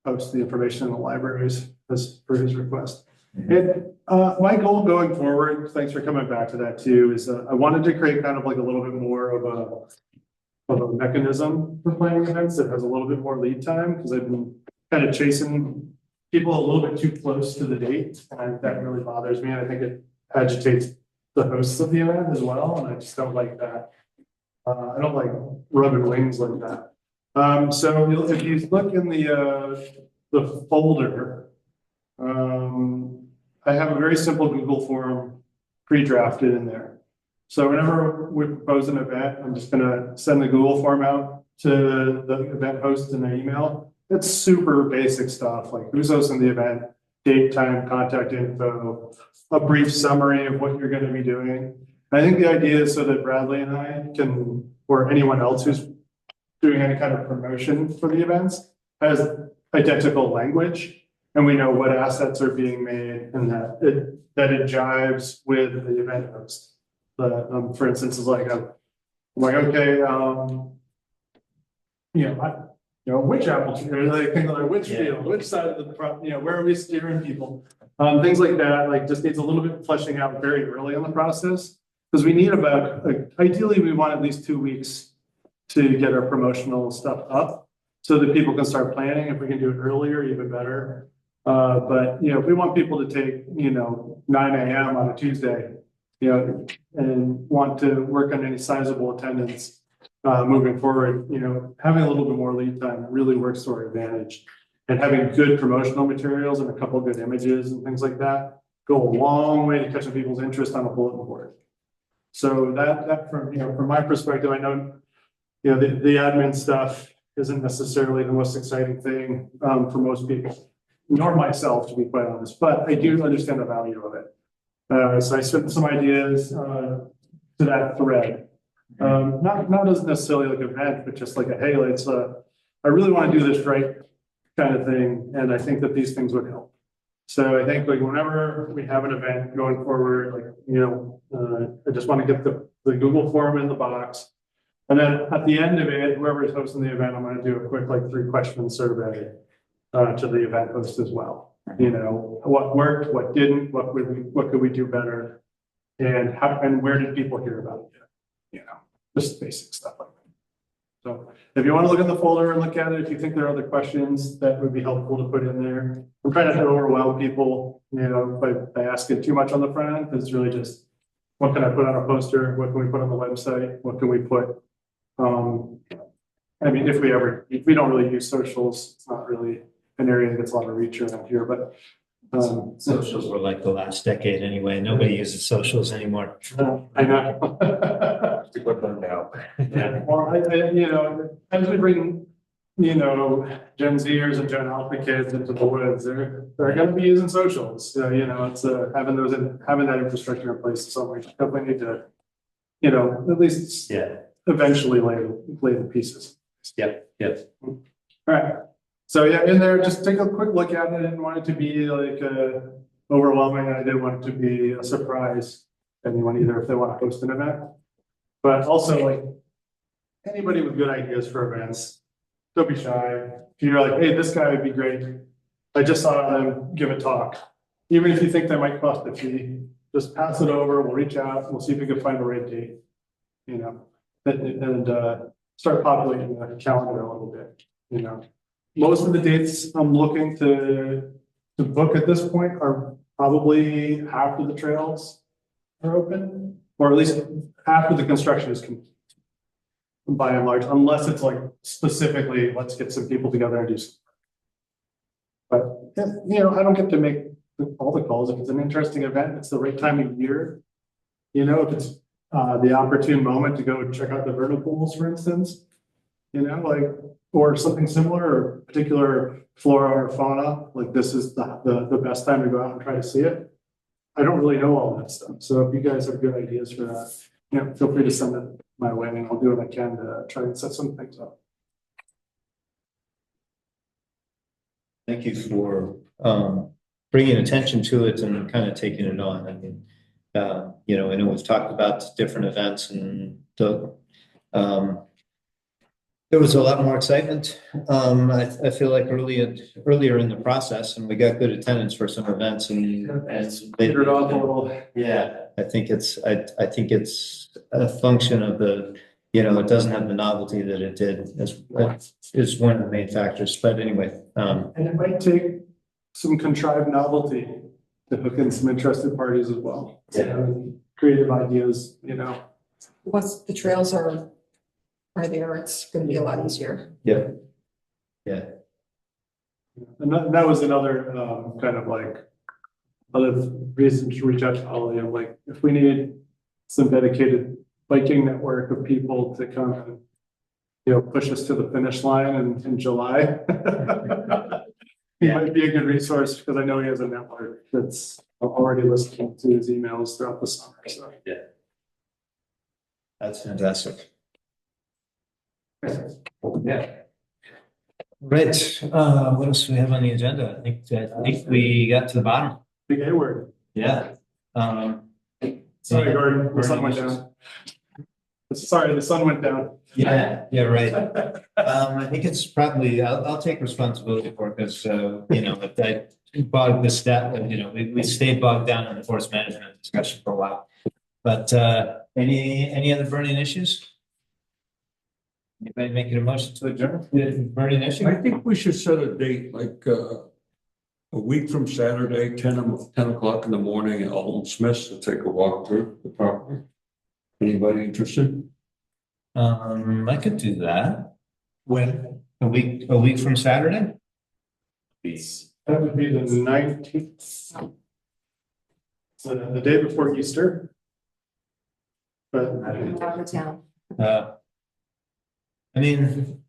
post the information in the libraries as per his request. And my goal going forward, thanks for coming back to that too, is I wanted to create kind of like a little bit more of a mechanism for planning events that has a little bit more lead time, because I've been kind of chasing people a little bit too close to the date, and that really bothers me. And I think it agitates the hosts of the event as well, and I just don't like that. I don't like rubbing wings like that. So if you look in the folder, I have a very simple Google form pre-drafted in there. So whenever we propose an event, I'm just gonna send the Google form out to the event host in their email. It's super basic stuff, like who's hosting the event, date, time, contact info, a brief summary of what you're gonna be doing. I think the idea is so that Bradley and I can, or anyone else who's doing any kind of promotion for the events, has identical language, and we know what assets are being made, and that it jives with the event host. For instance, is like I'm like, okay, which apple tree, or like think like which field, which side of the front, where are we steering people? Things like that, like just needs a little bit fleshing out very early in the process. Because we need about, ideally, we want at least 2 weeks to get our promotional stuff up so that people can start planning. If we can do it earlier, even better. But if we want people to take, 9 a.m. on a Tuesday, and want to work on any sizable attendance moving forward, having a little bit more lead time really works to our advantage. And having good promotional materials and a couple of good images and things like that go a long way to catching people's interest on a bulletin board. So that from my perspective, I know, the admin stuff isn't necessarily the most exciting thing for most people, nor myself, to be quite honest, but I do understand the value of it. So I sent some ideas to that thread. Not as necessarily like an event, but just like hey, I really want to do this right kind of thing. And I think that these things would help. So I think like whenever we have an event going forward, like, I just want to get the Google form in the box. And then at the end of it, whoever is hosting the event, I'm gonna do a quick like 3-question survey to the event host as well. What worked, what didn't, what could we do better? And where did people hear about it? Just basic stuff like that. So if you want to look at the folder and look at it, if you think there are other questions that would be helpful to put in there. I'm trying not to overwhelm people, by asking too much on the front end. It's really just, what can I put on a poster? What can we put on the website? What can we put? I mean, if we don't really use socials, it's not really an area that gets a lot of reach around here, but Socials were like the last decade anyway. Nobody uses socials anymore. I know. To put them down. Yeah, well, as we bring, Gen Zers and Gen Alpha kids into the woods, they're gonna be using socials. So, it's having that infrastructure in place is something we definitely need to, at least Yeah. eventually lay the pieces. Yep. All right. So yeah, in there, just take a quick look at it. I didn't want it to be like overwhelming. I didn't want it to be a surprise to anyone either if they want to host an event. But also like anybody with good ideas for events, don't be shy. If you're like, hey, this guy would be great. I just saw them give a talk. Even if you think they might cost a fee, just pass it over. We'll reach out. We'll see if we can find the right date. And start populating the calendar a little bit. Most of the dates I'm looking to book at this point are probably after the trails are open, or at least after the construction is complete. By and large, unless it's like specifically, let's get some people together and do something. But I don't get to make all the calls. If it's an interesting event, it's the right time of year. If it's the opportune moment to go check out the vernal pools, for instance, or something similar, or particular flora or fauna, like this is the best time to go out and try to see it. I don't really know all that stuff. So if you guys have good ideas for that, feel free to send it my way and I'll do what I can to try and set some things up. Thank you for bringing attention to it and kind of taking it on. I mean, I know we've talked about different events and there was a lot more excitement. I feel like earlier in the process, and we got good attendance for some events and they Petered off a little. Yeah, I think it's a function of it doesn't have the novelty that it did is one of the main factors. But anyway, And it might take some contrived novelty to hook in some interested parties as well. Yeah. Creative ideas, Once the trails are there, it's gonna be a lot easier. yeah. And that was another kind of like other reason to reach out to Ollie. I'm like, if we need some dedicated biking network of people to come and push us to the finish line in July. He might be a good resource because I know he has a network that's already listening to his emails throughout the summer. So Yeah. That's fantastic. Yeah. Right, what else do we have on the agenda? I think we got to the bottom. big A word. Yeah. Sorry, Gordon, the sun went down. Sorry, the sun went down. Yeah, right. I think it's probably, I'll take responsibility for it because, if I bogged this down, we stayed bogged down in the forest management discussion for a while. But, any other burning issues? Anybody making a motion to adjourn? Burning issue? I think we should set a date, like, a week from Saturday, 10 o'clock in the morning at Alton Smith's to take a walk through the property. Anybody interested? I could do that. When? A week from Saturday? That would be the 19th. So the day before Easter. But Out of town. I mean,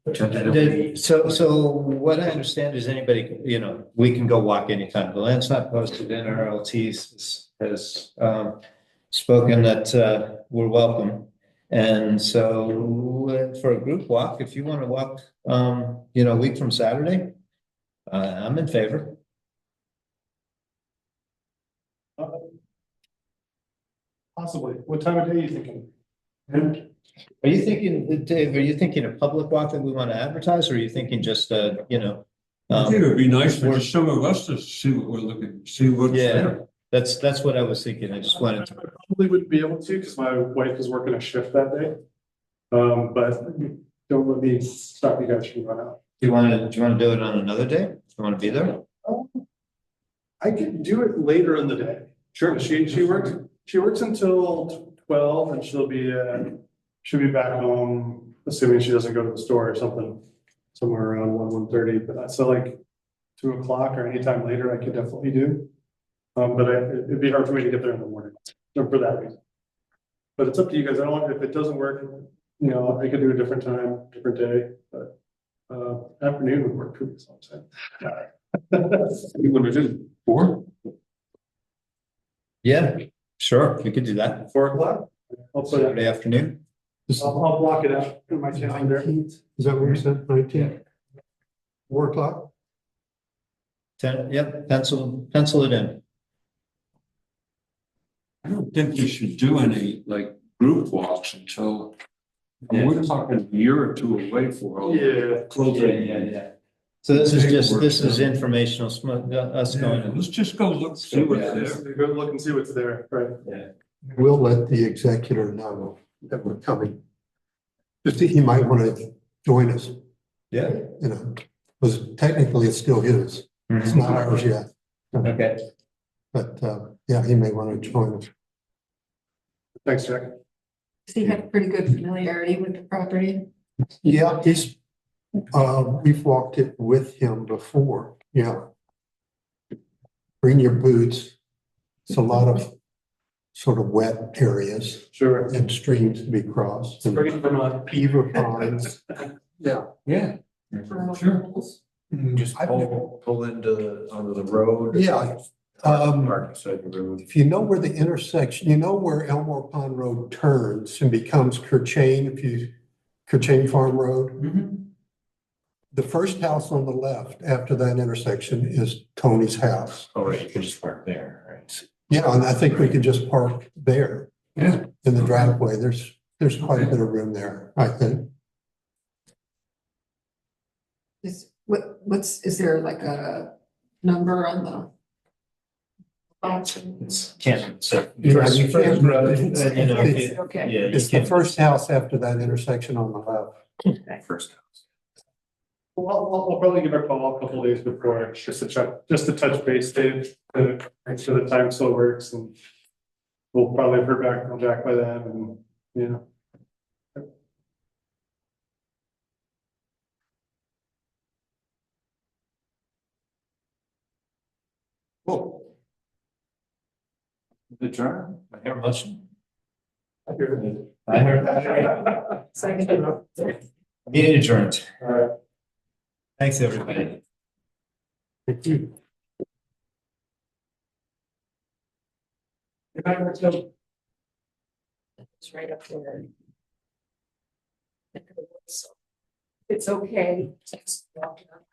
so what I understand is anybody, we can go walk anytime. The land's not posted in our LTs has spoken that we're welcome. And so for a group walk, if you want to walk, a week from Saturday, I'm in favor. Possibly. What time of day are you thinking? Are you thinking, Dave, are you thinking a public walk that we want to advertise, or are you thinking just, you know? I think it'd be nice for just some of us to see what we're looking, see what's Yeah, there. that's what I was thinking. I just wanted to. I probably wouldn't be able to because my wife is working a shift that day. But don't let me stop you guys from going out. Do you want to do it on another day? You want to be there? I could do it later in the day. Sure. She works until 12 and she'll be back home, assuming she doesn't go to the store or something, somewhere around 1:30. But so like 2 o'clock or anytime later, I could definitely do. But it'd be hard for me to get there in the morning for that reason. But it's up to you guys. I don't want, if it doesn't work, you know, I could do a different time, different day, but afternoon would work too. So I'm saying. You want to do 4? Yeah, sure. We could do that. 4 o'clock. I'll put it. Saturday afternoon. I'll block it out in my calendar. 19th, is that what you said, 19th? 4 o'clock? 10, yep, pencil it in. I don't think you should do any like group walks until, we're talking a year or two away for all. Yeah. Closing. So this is informational, us Yeah, going. let's just go look, see what's there. Go look and see what's there, right? We'll let the executor know that we're coming. Just he might want to join us, Yeah. you know, because technically it's still his. It's not ours yet. Okay. But yeah, he may want to join us. Thanks, Jack. Does he have pretty good familiarity with the property? Yeah, we've walked it with him before, yeah. Bring your boots. It's a lot of sort of wet areas Sure. and streams to be crossed. And Bring it from a beaver ponds. Yeah. Yeah. Sure. Just pull onto the road. Yeah. Park beside the road. If you know where the intersection, you know where Elmore Pond Road turns and becomes Kerchane Farm Road. The first house on the left after that intersection is Tony's house. Oh, right, you could just park there, right? Yeah, and I think we could just park there. Yeah. In the driveway. There's quite a bit of room there, I think. Is there like a number on the? It's can't. Yeah, you can't- Okay. Yeah, you It's the can't. first house after that intersection on the left. First house. Well, I'll probably give a call a couple days before, just to touch base, Dave, to make sure the time still works, and we'll probably have heard back from Jack by then, and, you know. Cool. The turn, I hear a motion. I hear it. I heard. Second. Meeting adjourned. All right. Thanks, everybody. Thank you. It's right up there. It's okay. Just walk up.